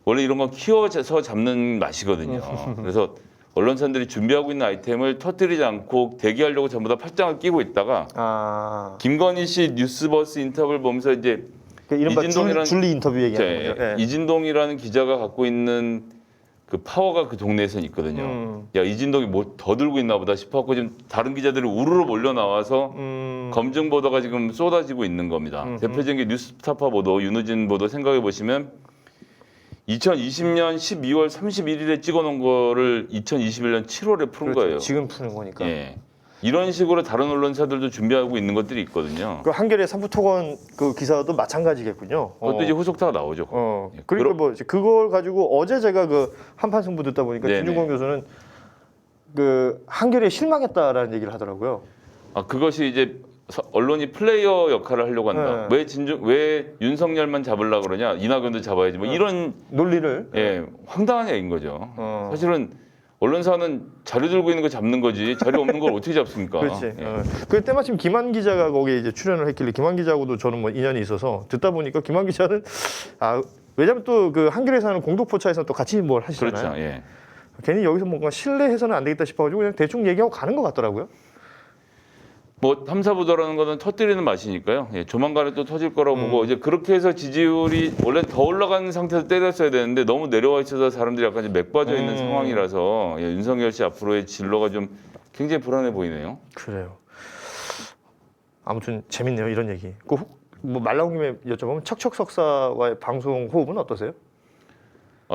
원래 이런 건 키워서 잡는 맛이거든요. 그래서 언론사들이 준비하고 있는 아이템을 터뜨리지 않고 대기하려고 전부 다 팔짱을 끼고 있다가 김건희 씨 뉴스버스 인터뷰를 보면서 이제 그 이른바 이진동이라는 줄리 인터뷰 얘기하는 거죠. 예. 이진동이라는 기자가 갖고 있는 그 파워가 그 동네에선 있거든요. 야 이진동이 뭐 더 들고 있나 보다 싶었고 지금 다른 기자들이 우르르 몰려 나와서 검증 보도가 지금 쏟아지고 있는 겁니다. 대표적인 게 뉴스타파 보도, 윤우진 보도 생각해 보시면 2020년 12월 31일에 찍어놓은 거를 2021년 7월에 푸는 그렇죠. 거예요. 지금 푸는 거니까. 예. 이런 식으로 다른 언론사들도 준비하고 있는 것들이 있거든요. 그 한겨레 삼부토건 그 기사도 마찬가지겠군요. 그것도 이제 후속타가 나오죠. 예. 그러니까 뭐 이제 그걸 가지고 어제 제가 그 한판 승부 듣다 보니까 네네. 김준권 교수는 그 한겨레에 실망했다라는 얘기를 하더라고요. 그것이 이제 언론이 플레이어 역할을 하려고 한다. 왜 윤석열만 잡으려고 그러냐? 이낙연도 잡아야지. 뭐 이런 논리를. 황당한 얘기인 거죠. 사실은 언론사는 자료 들고 있는 거 잡는 거지 자료 없는 걸 어떻게 잡습니까? 그렇지. 예. 그 때마침 김한 기자가 거기에 이제 출연을 했길래 김한 기자하고도 저는 뭐 인연이 있어서 듣다 보니까 김한 기자는 왜냐면 또 그 한겨레에서 하는 공동포차에서 또 같이 뭘 하시잖아요. 그렇죠. 예. 괜히 여기서 뭔가 신뢰해서는 안 되겠다 싶어가지고 그냥 대충 얘기하고 가는 것 같더라고요. 뭐 탐사보도라는 거는 터뜨리는 맛이니까요. 예, 조만간에 또 터질 거라고 보고 이제 그렇게 해서 지지율이 원래 더 올라가는 상태에서 때렸어야 되는데 너무 내려와 있어서 사람들이 약간 맥 빠져 있는 상황이라서 윤석열 씨 앞으로의 진로가 좀 굉장히 불안해 보이네요. 그래요. 아무튼 재밌네요 이런 얘기. 뭐 말 나온 김에 여쭤보면 척척 석사와의 방송 호흡은 어떠세요?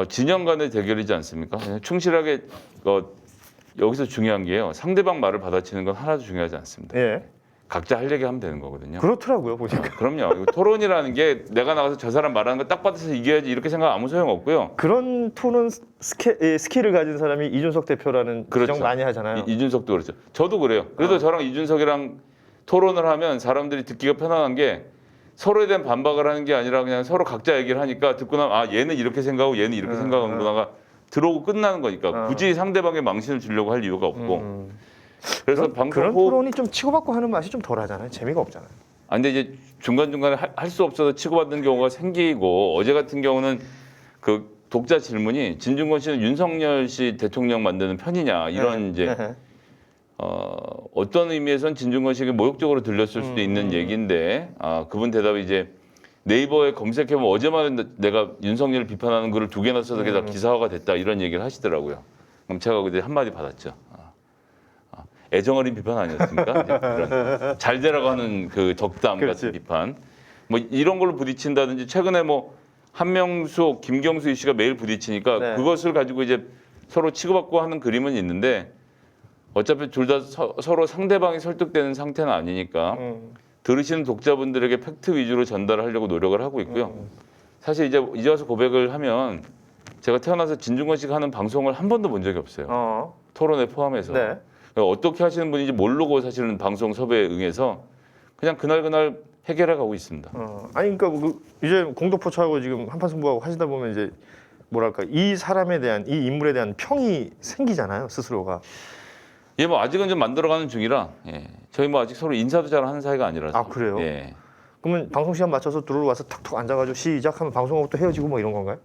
진영 간의 대결이지 않습니까? 그냥 충실하게 여기서 중요한 게요. 상대방 말을 받아치는 건 하나도 중요하지 않습니다. 예. 각자 할 얘기 하면 되는 거거든요. 그렇더라고요 보니까. 그럼요. 이거 토론이라는 게 내가 나가서 저 사람 말하는 거 딱 받아서 이겨야지 이렇게 생각 아무 소용 없고요. 그런 토론 스킬을 가진 사람이 이준석 대표라는 그렇죠. 지적 많이 하잖아요. 이준석도 그렇죠. 저도 그래요. 그래도 저랑 이준석이랑 토론을 하면 사람들이 듣기가 편안한 게 서로에 대한 반박을 하는 게 아니라 그냥 서로 각자 얘기를 하니까 듣고 나면 얘는 이렇게 생각하고 얘는 이렇게 생각하는구나가 들어오고 끝나는 거니까 굳이 상대방의 망신을 주려고 할 이유가 없고 그래서 그런 토론이 좀 치고받고 하는 맛이 좀 덜하잖아요. 재미가 없잖아요. 근데 이제 중간중간에 할 수 없어서 치고받는 경우가 생기고 어제 같은 경우는 그 독자 질문이 진중권 씨는 윤석열 씨 대통령 만드는 편이냐 이런 이제 어떤 의미에선 진중권 씨에게 모욕적으로 들렸을 수도 있는 얘기인데 그분 대답이 이제 네이버에 검색해보면 어제만 내가 윤석열을 비판하는 글을 2개나 써서 다 기사화가 됐다 이런 얘기를 하시더라고요. 그럼 제가 그때 한마디 받았죠. 애정어린 비판 아니었습니까? 이런 잘 되라고 하는 그 덕담 그렇지. 같은 비판. 뭐 이런 걸로 부딪힌다든지 최근에 뭐 한명수, 김경수 이슈가 매일 부딪히니까 네. 그것을 가지고 이제 서로 치고받고 하는 그림은 있는데 어차피 둘 다 서로 상대방이 설득되는 상태는 아니니까 들으시는 독자분들에게 팩트 위주로 전달하려고 노력을 하고 있고요. 사실 이제 와서 고백을 하면 제가 태어나서 진중권 씨가 하는 방송을 한 번도 본 적이 없어요. 토론에 포함해서. 네. 어떻게 하시는 분인지 모르고 사실은 방송 섭외에 응해서 그냥 그날 해결해 가고 있습니다. 아니 그러니까 이제 공동포차하고 지금 한판 승부하고 하시다 보면 이제 뭐랄까 이 사람에 대한 이 인물에 대한 평이 생기잖아요 스스로가. 뭐 아직은 좀 만들어가는 중이라 저희 뭐 아직 서로 인사도 잘 하는 사이가 아니라서. 그래요? 예. 그러면 방송 시간 맞춰서 들어와서 탁탁 앉아가지고 시작하면 방송하고 또 헤어지고 뭐 이런 건가요?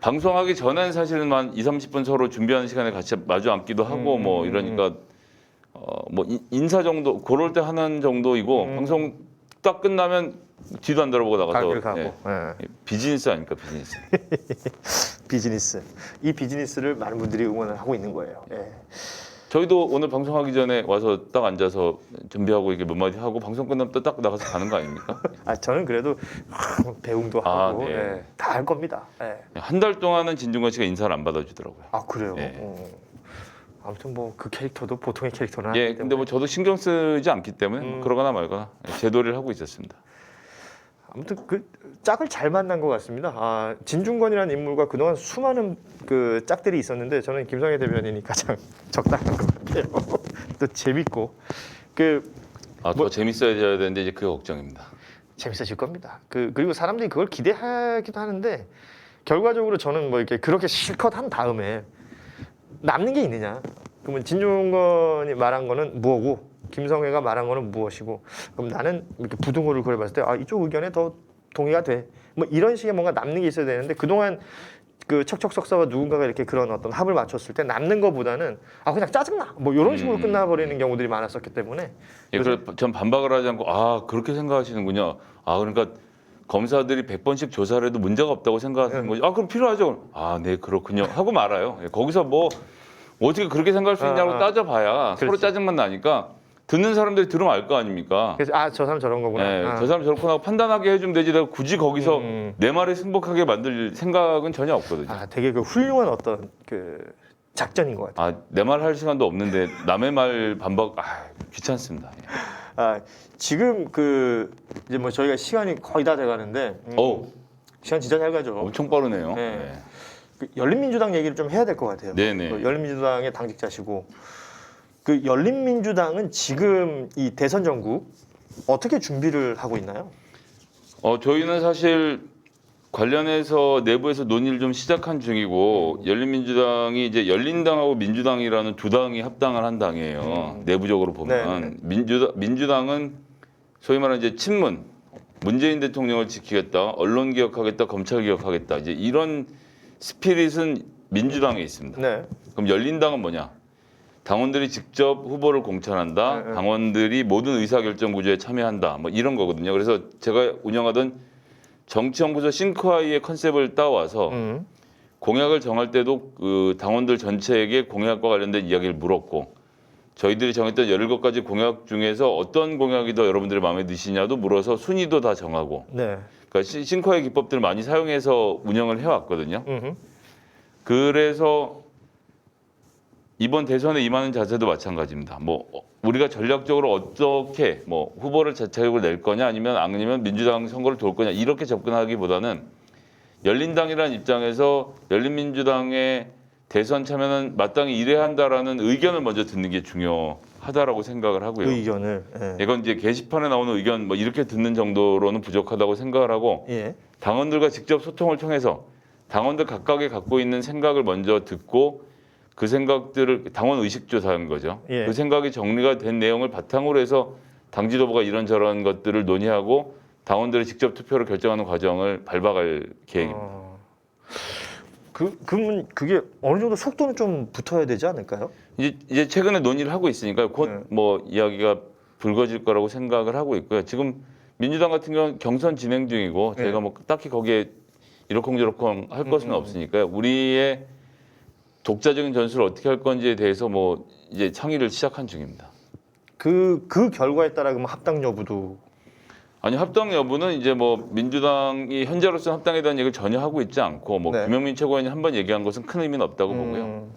방송하기 전엔 사실은 한 2, 30분 서로 준비하는 시간에 같이 마주 앉기도 하고 뭐 이러니까 뭐 인사 정도 그럴 때 하는 정도이고 방송 딱 끝나면 뒤도 안 돌아보고 나가서 가고 가고. 예. 예. 비즈니스 아닙니까 비즈니스. 비즈니스. 이 비즈니스를 많은 분들이 응원을 하고 있는 거예요. 예. 저희도 오늘 방송하기 전에 와서 딱 앉아서 준비하고 이게 몇 마디 하고 방송 끝나면 또 딱 나가서 가는 거 아닙니까? 아 저는 그래도 배웅도 아, 하고 네. 예. 다 할 겁니다. 예. 한 달 동안은 진중권 씨가 인사를 안 받아주더라고요. 아 그래요. 예. 아무튼 뭐 그 캐릭터도 보통의 캐릭터는 예, 아니기 근데 때문에. 뭐 저도 신경 쓰지 않기 때문에 뭐 그러거나 말거나 제도를 하고 있었습니다. 아무튼 그 짝을 잘 만난 것 같습니다. 아, 진중권이라는 인물과 그동안 수많은 그 짝들이 있었는데 저는 김성애 대변인이 가장 적당한 것 같아요. 또 재밌고 그 더 재밌어야 되는데 이제 그게 걱정입니다. 재밌어질 겁니다. 그리고 사람들이 그걸 기대하기도 하는데 결과적으로 저는 뭐 이렇게 그렇게 실컷 한 다음에 남는 게 있느냐? 그러면 진중권이 말한 거는 뭐고 김성애가 말한 거는 무엇이고 그럼 나는 이렇게 부등호를 그려봤을 때 아 이쪽 의견에 더 동의가 돼. 뭐 이런 식의 뭔가 남는 게 있어야 되는데 그동안 그 척척석사와 누군가가 이렇게 그런 어떤 합을 맞췄을 때 남는 거보다는 아 그냥 짜증나 뭐 이런 식으로 끝나버리는 경우들이 많았었기 때문에 예, 그래서 전 반박을 하지 않고 아 그렇게 생각하시는군요. 아 그러니까 검사들이 100번씩 조사를 해도 문제가 없다고 생각하시는 거죠. 아 그럼 필요하죠. 아 네 그렇군요 하고 말아요. 예, 거기서 뭐 어떻게 그렇게 생각할 수 있냐고 따져봐야 서로 그렇지. 짜증만 나니까 듣는 사람들이 들으면 알 거 아닙니까? 그래서 아 저 사람 저런 거구나. 예, 아. 저 사람 저렇구나 하고 판단하게 해주면 되지 내가 굳이 거기서 내 말을 승복하게 만들 생각은 전혀 없거든요. 아 되게 그 훌륭한 어떤 그 작전인 것 같아요. 아 내 말 할 시간도 없는데 남의 말 반박 귀찮습니다. 예. 아 지금 그 이제 뭐 저희가 시간이 거의 다 돼가는데 어우 시간 진짜 잘 가죠. 엄청 빠르네요. 네. 예. 그 열린민주당 얘기를 좀 해야 될 것 같아요. 네네. 그 열린민주당의 당직자시고 그 열린민주당은 지금 이 대선 전국 어떻게 준비를 하고 있나요? 저희는 사실 관련해서 내부에서 논의를 좀 시작한 중이고 열린민주당이 이제 열린당하고 민주당이라는 두 당이 합당을 한 당이에요. 내부적으로 보면 민주당은 소위 말하는 이제 친문 문재인 대통령을 지키겠다, 언론 개혁하겠다, 검찰 개혁하겠다 이제 이런 스피릿은 민주당에 있습니다. 네. 그럼 열린당은 뭐냐? 당원들이 직접 후보를 공천한다. 당원들이 모든 의사결정 구조에 참여한다. 뭐 이런 거거든요. 그래서 제가 운영하던 정치연구소 싱크아이의 컨셉을 따와서 공약을 정할 때도 그 당원들 전체에게 공약과 관련된 이야기를 물었고 저희들이 정했던 17가지 공약 중에서 어떤 공약이 더 여러분들의 마음에 드시냐도 물어서 순위도 다 정하고 네. 그러니까 싱크아이 기법들을 많이 사용해서 운영을 해왔거든요. 음흠. 그래서 이번 대선에 임하는 자세도 마찬가지입니다. 뭐 우리가 전략적으로 어떻게 뭐 후보를 자체적으로 낼 거냐 아니면 민주당 선거를 돌 거냐 이렇게 접근하기보다는 열린당이라는 입장에서 열린민주당의 대선 참여는 마땅히 이래야 한다라는 의견을 먼저 듣는 게 중요하다라고 생각을 하고요. 의견을. 예. 이건 이제 게시판에 나오는 의견 뭐 이렇게 듣는 정도로는 부족하다고 생각을 하고 예. 당원들과 직접 소통을 통해서 당원들 각각이 갖고 있는 생각을 먼저 듣고 그 생각들을 당원 의식 조사한 거죠. 예. 그 생각이 정리가 된 내용을 바탕으로 해서 당 지도부가 이런저런 것들을 논의하고 당원들이 직접 투표를 결정하는 과정을 밟아갈 계획입니다. 그러면 그게 어느 정도 속도는 좀 붙어야 되지 않을까요? 이제 최근에 논의를 하고 있으니까 곧 뭐 이야기가 불거질 거라고 생각을 하고 있고요. 지금 민주당 같은 경우는 경선 진행 중이고 저희가 뭐 딱히 거기에 이러쿵저러쿵 할 것은 없으니까요. 우리의 독자적인 전술을 어떻게 할 건지에 대해서 뭐 이제 창의를 시작한 중입니다. 그 결과에 따라 그럼 합당 여부도 아니 합당 여부는 이제 뭐 민주당이 현재로서 합당에 대한 얘기를 전혀 하고 있지 않고 뭐 네. 김영민 최고위원이 한 번 얘기한 것은 큰 의미는 없다고 보고요.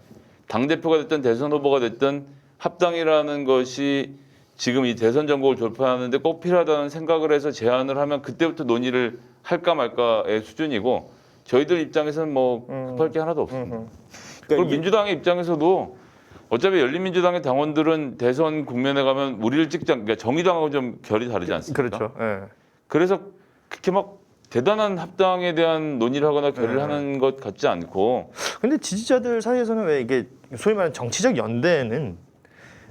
당 대표가 됐든 대선 후보가 됐든 합당이라는 것이 지금 이 대선 전국을 돌파하는데 꼭 필요하다는 생각을 해서 제안을 하면 그때부터 논의를 할까 말까의 수준이고 저희들 입장에서는 뭐 급할 게 하나도 없습니다. 그리고 민주당의 입장에서도 어차피 열린민주당의 당원들은 대선 국면에 가면 우리를 찍지 그러니까 정의당하고 좀 결이 다르지 않습니까? 그렇죠. 예. 그래서 그렇게 막 대단한 합당에 대한 논의를 하거나 결의를 하는 것 같지 않고 근데 지지자들 사이에서는 왜 이게 소위 말하는 정치적 연대는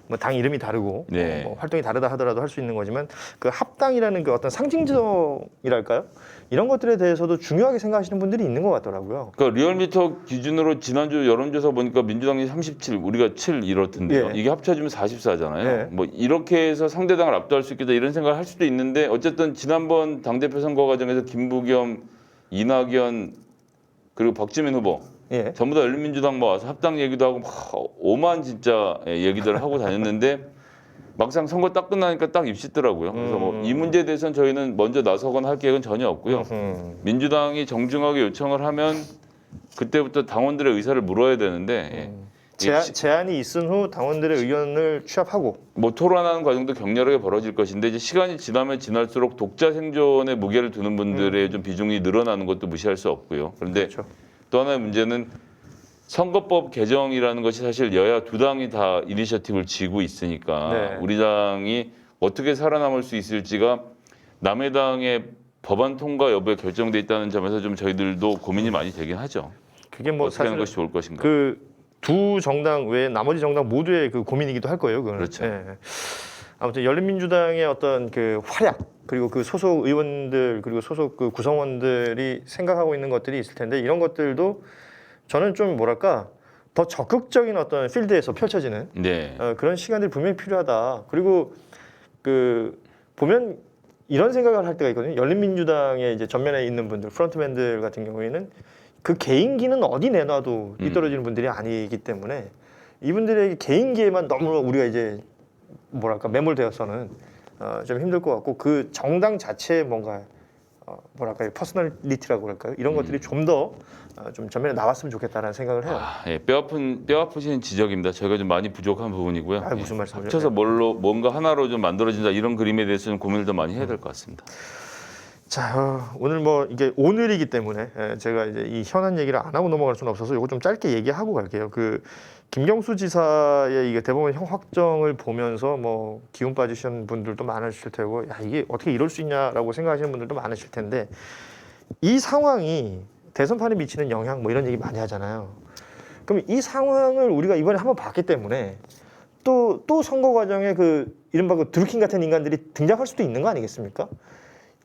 뭐 당 이름이 다르고 네. 뭐 활동이 다르다 하더라도 할 수 있는 거지만 그 합당이라는 그 어떤 상징성이랄까요? 이런 것들에 대해서도 중요하게 생각하시는 분들이 있는 것 같더라고요. 그러니까 리얼미터 기준으로 지난주 여론조사 보니까 민주당이 37, 우리가 7 이렇던데요. 예. 이게 합쳐지면 44잖아요. 예. 뭐 이렇게 해서 상대당을 압도할 수 있겠다 이런 생각을 할 수도 있는데 어쨌든 지난번 당대표 선거 과정에서 김부겸, 이낙연 그리고 박지민 후보 예. 전부 다 열린민주당 뭐 와서 합당 얘기도 하고 막 오만 진짜 얘기들을 하고 다녔는데 막상 선거 딱 끝나니까 딱 입시더라고요. 그래서 뭐 이 문제에 대해서는 저희는 먼저 나서거나 할 계획은 전혀 없고요. 민주당이 정중하게 요청을 하면 그때부터 당원들의 의사를 물어야 되는데 제안이 있은 후 당원들의 의견을 취합하고 뭐 토론하는 과정도 격렬하게 벌어질 것인데 이제 시간이 지나면 지날수록 독자 생존에 무게를 두는 분들의 좀 비중이 늘어나는 것도 무시할 수 없고요. 그런데 그렇죠. 또 하나의 문제는 선거법 개정이라는 것이 사실 여야 두 당이 다 이니셔티브를 쥐고 있으니까 네. 우리 당이 어떻게 살아남을 수 있을지가 남의 당의 법안 통과 여부에 결정돼 있다는 점에서 좀 저희들도 고민이 많이 되긴 하죠. 그게 뭐 어떻게 하는 사실 것이 좋을 것인가. 그 두 정당 외에 나머지 정당 모두의 그 고민이기도 할 거예요. 그거는. 그렇죠. 예. 아무튼 열린민주당의 어떤 그 활약 그리고 그 소속 의원들 그리고 소속 그 구성원들이 생각하고 있는 것들이 있을 텐데 이런 것들도 저는 좀 뭐랄까 더 적극적인 어떤 필드에서 펼쳐지는 네. 그런 시간들이 분명히 필요하다. 그리고 그 보면 이런 생각을 할 때가 있거든요. 열린민주당의 이제 전면에 있는 분들, 프론트맨들 같은 경우에는 그 개인기는 어디 내놔도 삐뚤어지는 분들이 아니기 때문에 이분들의 개인기에만 너무 우리가 이제 뭐랄까 매몰되어서는 좀 힘들 것 같고 그 정당 자체에 뭔가 뭐랄까 퍼스널리티라고 할까요? 이런 것들이 좀 더 좀 전면에 나왔으면 좋겠다라는 생각을 해요. 예, 뼈 아프신 지적입니다. 저희가 좀 많이 부족한 부분이고요. 아, 무슨 말씀이세요? 합쳐서 뭔가 하나로 좀 만들어진다 이런 그림에 대해서는 고민을 더 많이 해야 될 것 같습니다. 자, 오늘 뭐 이게 오늘이기 때문에 제가 이제 이 현안 얘기를 안 하고 넘어갈 수는 없어서 이거 좀 짧게 얘기하고 갈게요. 그 김경수 지사의 이게 대법원 형 확정을 보면서 뭐 기운 빠지신 분들도 많으실 테고, 야 이게 어떻게 이럴 수 있냐라고 생각하시는 분들도 많으실 텐데 이 상황이 대선판에 미치는 영향 뭐 이런 얘기 많이 하잖아요. 그럼 이 상황을 우리가 이번에 한번 봤기 때문에 또 선거 과정에 그 이른바 그 드루킹 같은 인간들이 등장할 수도 있는 거 아니겠습니까?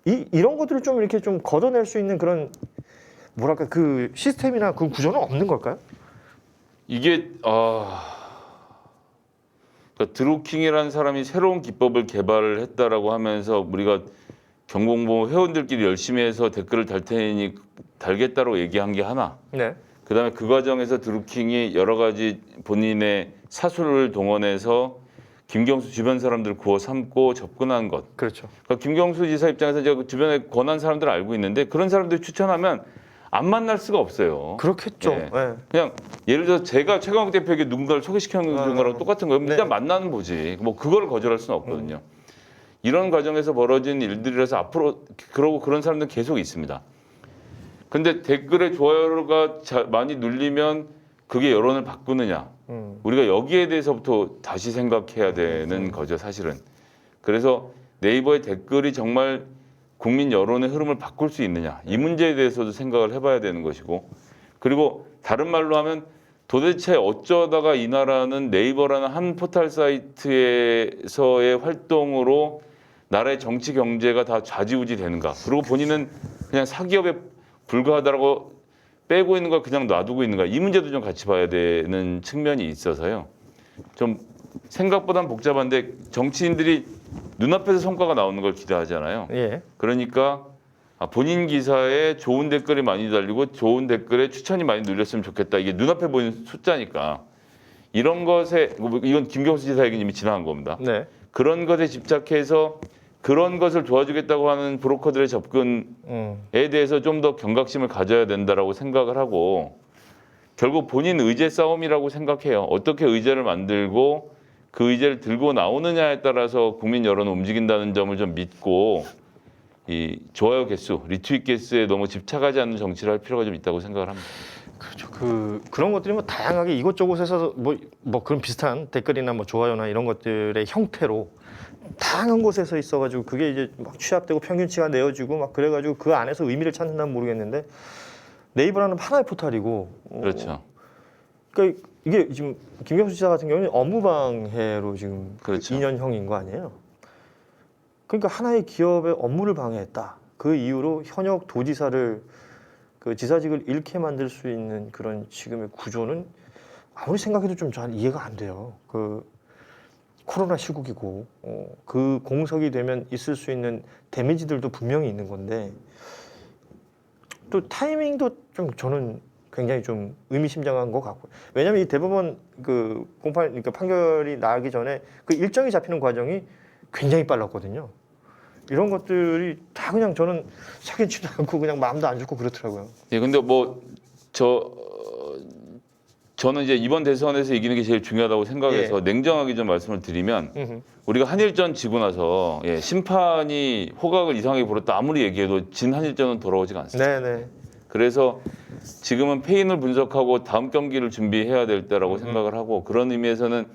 이런 것들을 좀 이렇게 좀 걷어낼 수 있는 그런 뭐랄까 그 시스템이나 그 구조는 없는 걸까요? 이게 그러니까 드루킹이라는 사람이 새로운 기법을 개발을 했다라고 하면서 우리가 경공보 회원들끼리 열심히 해서 댓글을 달 테니 달겠다고 얘기한 게 하나. 네. 그다음에 그 과정에서 드루킹이 여러 가지 본인의 사수를 동원해서 김경수 주변 사람들을 구워 삼고 접근한 것. 그렇죠. 그러니까 김경수 지사 입장에서 제가 그 주변에 권한 사람들을 알고 있는데 그런 사람들이 추천하면 안 만날 수가 없어요. 그렇겠죠. 예. 네. 그냥 예를 들어 제가 최강욱 대표에게 누군가를 소개시켜주는 거랑 똑같은 거예요. 일단 네. 만나는 거지. 뭐 그걸 거절할 수는 없거든요. 이런 과정에서 벌어진 일들이라서 앞으로 그러고 그런 사람들은 계속 있습니다. 근데 댓글에 좋아요가 많이 눌리면 그게 여론을 바꾸느냐. 우리가 여기에 대해서부터 다시 생각해야 되는 거죠, 사실은. 그래서 네이버의 댓글이 정말 국민 여론의 흐름을 바꿀 수 있느냐. 이 문제에 대해서도 생각을 해봐야 되는 것이고. 그리고 다른 말로 하면 도대체 어쩌다가 이 나라는 네이버라는 한 포털 사이트에서의 활동으로 나라의 정치 경제가 다 좌지우지 되는가. 그리고 본인은 그냥 사기업에 불과하다고 빼고 있는 걸 그냥 놔두고 있는가. 이 문제도 좀 같이 봐야 되는 측면이 있어서요. 좀 생각보다는 복잡한데 정치인들이 눈앞에서 성과가 나오는 걸 기대하잖아요. 예. 그러니까 본인 기사에 좋은 댓글이 많이 달리고 좋은 댓글에 추천이 많이 눌렸으면 좋겠다. 이게 눈앞에 보이는 숫자니까. 이런 것에 이건 김경수 지사 얘기는 이미 지나간 겁니다. 네. 그런 것에 집착해서 그런 것을 도와주겠다고 하는 브로커들의 접근에 대해서 좀 더 경각심을 가져야 된다라고 생각을 하고 결국 본인 의제 싸움이라고 생각해요. 어떻게 의제를 만들고 그 의제를 들고 나오느냐에 따라서 국민 여론을 움직인다는 점을 좀 믿고 이 좋아요 개수, 리트윗 개수에 너무 집착하지 않는 정치를 할 필요가 좀 있다고 생각을 합니다. 그렇죠. 그런 것들이 뭐 다양하게 이곳저곳에서 뭐 그런 비슷한 댓글이나 뭐 좋아요나 이런 것들의 형태로 다양한 곳에서 있어가지고 그게 이제 막 취합되고 평균치가 내어지고 막 그래가지고 그 안에서 의미를 찾는다면 모르겠는데 네이버라는 하나의 포털이고 그렇죠. 그러니까 이게 지금 김경수 지사 같은 경우는 업무방해로 지금 그렇죠. 2년형인 거 아니에요? 그러니까 하나의 기업의 업무를 방해했다. 그 이유로 현역 도지사를 그 지사직을 잃게 만들 수 있는 그런 지금의 구조는 아무리 생각해도 좀 잘 이해가 안 돼요. 그 코로나 시국이고 그 공석이 되면 있을 수 있는 데미지들도 분명히 있는 건데 또 타이밍도 좀 저는 굉장히 좀 의미심장한 것 같고요. 왜냐하면 이 대법원 그 공판 그러니까 판결이 나기 전에 그 일정이 잡히는 과정이 굉장히 빨랐거든요. 이런 것들이 다 그냥 저는 사기치도 않고 그냥 마음도 안 좋고 그렇더라고요. 예, 근데 뭐 저는 이제 이번 대선에서 이기는 게 제일 중요하다고 생각해서 냉정하게 좀 말씀을 드리면 우리가 한일전 지고 나서 심판이 호각을 이상하게 부렸다 아무리 얘기해도 진 한일전은 돌아오지가 않습니다. 네네. 그래서 지금은 패인을 분석하고 다음 경기를 준비해야 될 때라고 생각을 하고 그런 의미에서는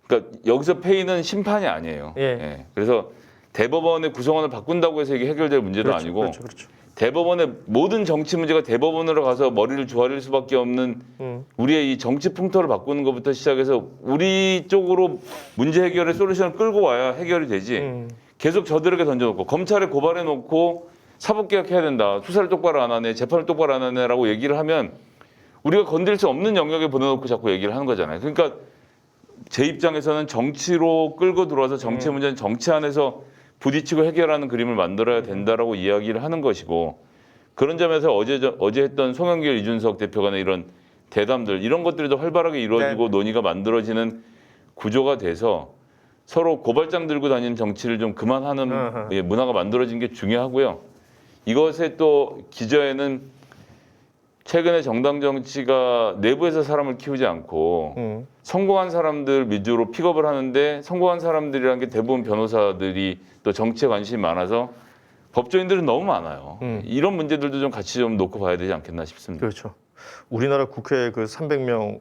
그러니까 여기서 패인은 심판이 아니에요. 예. 그래서 대법원의 구성원을 바꾼다고 해서 이게 해결될 문제도 그렇죠, 아니고 그렇죠. 대법원의 모든 정치 문제가 대법원으로 가서 머리를 조아릴 수밖에 없는 우리의 이 정치 풍토를 바꾸는 것부터 시작해서 우리 쪽으로 문제 해결의 솔루션을 끌고 와야 해결이 되지. 계속 저들에게 던져놓고 검찰에 고발해놓고 사법개혁해야 된다. 수사를 똑바로 안 하네. 재판을 똑바로 안 하네라고 얘기를 하면 우리가 건들 수 없는 영역에 보내놓고 자꾸 얘기를 하는 거잖아요. 그러니까 제 입장에서는 정치로 끌고 들어와서 정치 문제는 정치 안에서 부딪히고 해결하는 그림을 만들어야 된다라고 이야기를 하는 것이고 그런 점에서 어제 했던 송영길 이준석 대표 간의 이런 대담들 이런 것들이 더 활발하게 이루어지고 논의가 만들어지는 구조가 돼서 서로 고발장 들고 다니는 정치를 좀 그만하는 문화가 만들어진 게 중요하고요. 이것의 또 기저에는 최근에 정당 정치가 내부에서 사람을 키우지 않고 성공한 사람들 위주로 픽업을 하는데 성공한 사람들이라는 게 대부분 변호사들이 또 정치에 관심이 많아서 법조인들은 너무 많아요. 이런 문제들도 좀 같이 좀 놓고 봐야 되지 않겠나 싶습니다. 그렇죠. 우리나라 국회 그 300명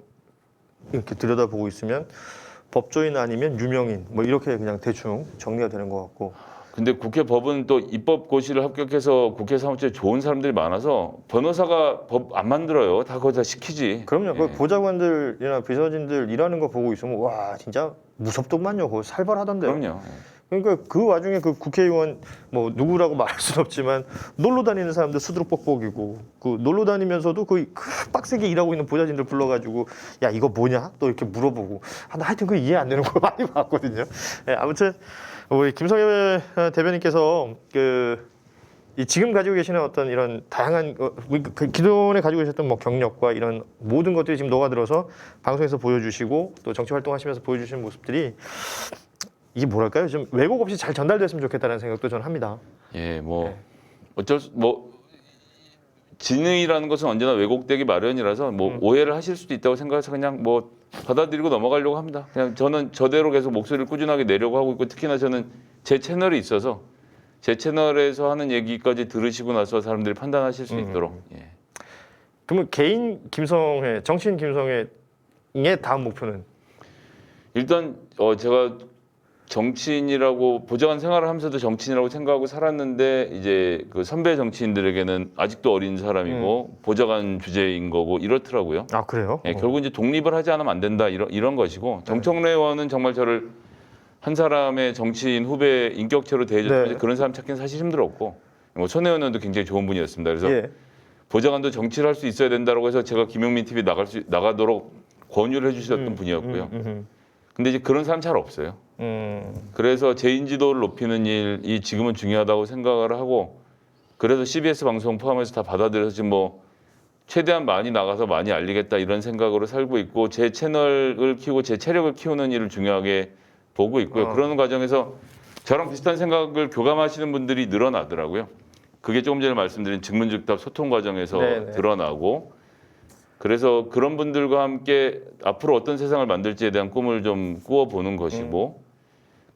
이렇게 들여다보고 있으면 법조인 아니면 유명인 뭐 이렇게 그냥 대충 정리가 되는 것 같고. 근데 국회 법은 또 입법고시를 합격해서 국회 사무처에 좋은 사람들이 많아서 변호사가 법 안 만들어요. 다 그거 다 시키지. 그럼요. 그 보좌관들이나 비서진들 일하는 거 보고 있으면 와 진짜 무섭더만요. 그거 살벌하던데요. 그럼요. 그러니까 그 와중에 그 국회의원 뭐 누구라고 말할 수는 없지만 놀러 다니는 사람들 수두룩뻑뻑이고 그 놀러 다니면서도 그 빡세게 일하고 있는 보좌진들 불러가지고 야 이거 뭐냐 또 이렇게 물어보고 나 하여튼 그 이해 안 되는 거 많이 봤거든요. 예, 아무튼 우리 김성애 대변인께서 이 지금 가지고 계시는 어떤 이런 다양한 그 기존에 가지고 계셨던 뭐 경력과 이런 모든 것들이 지금 녹아들어서 방송에서 보여주시고 또 정치 활동하시면서 보여주시는 모습들이 이게 뭐랄까요? 좀 왜곡 없이 잘 전달됐으면 좋겠다는 생각도 저는 합니다. 예, 뭐 진의라는 것은 언제나 왜곡되기 마련이라서 뭐 오해를 하실 수도 있다고 생각해서 그냥 뭐 받아들이고 넘어가려고 합니다. 그냥 저는 저대로 계속 목소리를 꾸준하게 내려고 하고 있고 특히나 저는 제 채널이 있어서 제 채널에서 하는 얘기까지 들으시고 나서 사람들이 판단하실 수 있도록. 예. 그러면 개인 김성애, 정치인 김성애의 다음 목표는? 일단 제가 정치인이라고 보좌관 생활을 하면서도 정치인이라고 생각하고 살았는데 이제 그 선배 정치인들에게는 아직도 어린 사람이고 보좌관 주제인 거고 이렇더라고요. 아 그래요? 예, 결국 이제 독립을 하지 않으면 안 된다 이런 것이고 정청래 의원은 정말 저를 한 사람의 정치인 후배 인격체로 대해줬는데 그런 사람 찾기는 사실 힘들었고 뭐 손 의원도 굉장히 좋은 분이었습니다. 그래서 보좌관도 정치를 할 수 있어야 된다고 해서 제가 김용민 TV 나가도록 권유를 해주셨던 분이었고요. 근데 이제 그런 사람 잘 없어요. 그래서 제 인지도를 높이는 일이 지금은 중요하다고 생각을 하고 그래서 CBS 방송 포함해서 다 받아들여서 지금 뭐 최대한 많이 나가서 많이 알리겠다 이런 생각으로 살고 있고 제 채널을 키우고 제 체력을 키우는 일을 중요하게 보고 있고요. 그러는 과정에서 저랑 비슷한 생각을 교감하시는 분들이 늘어나더라고요. 그게 조금 전에 말씀드린 즉문즉답 소통 과정에서 드러나고 그래서 그런 분들과 함께 앞으로 어떤 세상을 만들지에 대한 꿈을 좀 꾸어보는 것이고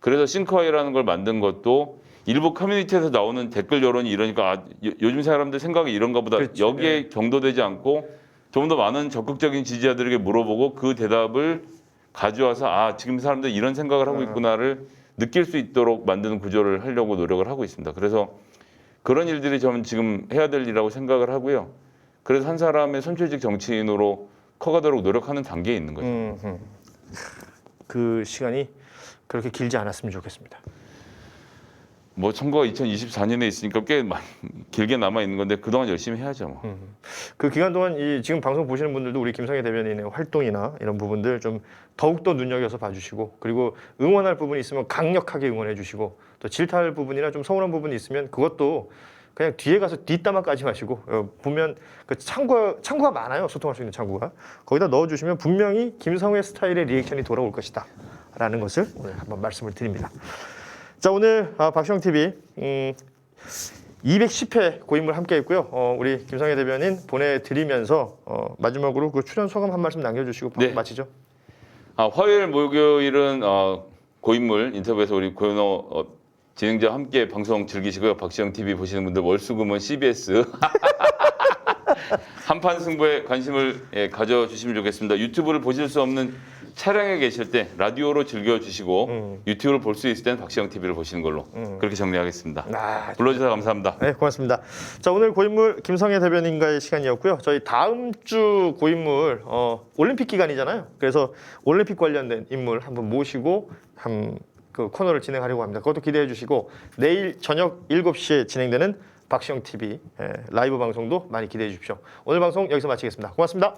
그래서 싱크와이라는 걸 만든 것도 일부 커뮤니티에서 나오는 댓글 여론이 이러니까 요즘 사람들 생각이 이런가 보다 여기에 경도되지 않고 좀 더 많은 적극적인 지지자들에게 물어보고 그 대답을 가져와서 지금 사람들 이런 생각을 하고 있구나를 느낄 수 있도록 만드는 구조를 하려고 노력을 하고 있습니다. 그래서 그런 일들이 저는 지금 해야 될 일이라고 생각을 하고요. 그래서 한 사람의 선출직 정치인으로 커가도록 노력하는 단계에 있는 거죠. 그 시간이 그렇게 길지 않았으면 좋겠습니다. 뭐 선거가 2024년에 있으니까 꽤 길게 남아 있는 건데 그동안 열심히 해야죠. 뭐. 그 기간 동안 이 지금 방송 보시는 분들도 우리 김성애 대변인의 활동이나 이런 부분들 좀 더욱더 눈여겨서 봐주시고, 그리고 응원할 부분이 있으면 강력하게 응원해 주시고, 또 질타할 부분이나 좀 서운한 부분이 있으면 그것도 그냥 뒤에 가서 뒷담화 까지 마시고 보면 그 창구가 많아요. 소통할 수 있는 창구가. 거기다 넣어주시면 분명히 김성애 스타일의 리액션이 돌아올 것이다 라는 것을 오늘 한번 말씀을 드립니다. 자, 오늘 박시영 TV 210회 고인물 함께 했고요. 우리 김성애 대변인 보내드리면서 마지막으로 그 출연 소감 한 말씀 남겨주시고 방송 네. 마치죠. 화요일, 목요일은 고인물 인터뷰에서 우리 고현호 진행자와 함께 방송 즐기시고요. 박시영 TV 보시는 분들 월수금은 CBS 한판 승부에 관심을 가져주시면 좋겠습니다. 유튜브를 보실 수 없는 차량에 계실 때 라디오로 즐겨주시고 유튜브를 볼 수 있을 때는 박시영 TV를 보시는 걸로 그렇게 정리하겠습니다. 불러주셔서 감사합니다. 네, 고맙습니다. 자, 오늘 고인물 김성애 대변인과의 시간이었고요. 저희 다음 주 고인물 올림픽 기간이잖아요. 그래서 올림픽 관련된 인물 한번 모시고 그 코너를 진행하려고 합니다. 그것도 기대해 주시고, 내일 저녁 7시에 진행되는 박시영 TV 라이브 방송도 많이 기대해 주십시오. 오늘 방송 여기서 마치겠습니다. 고맙습니다.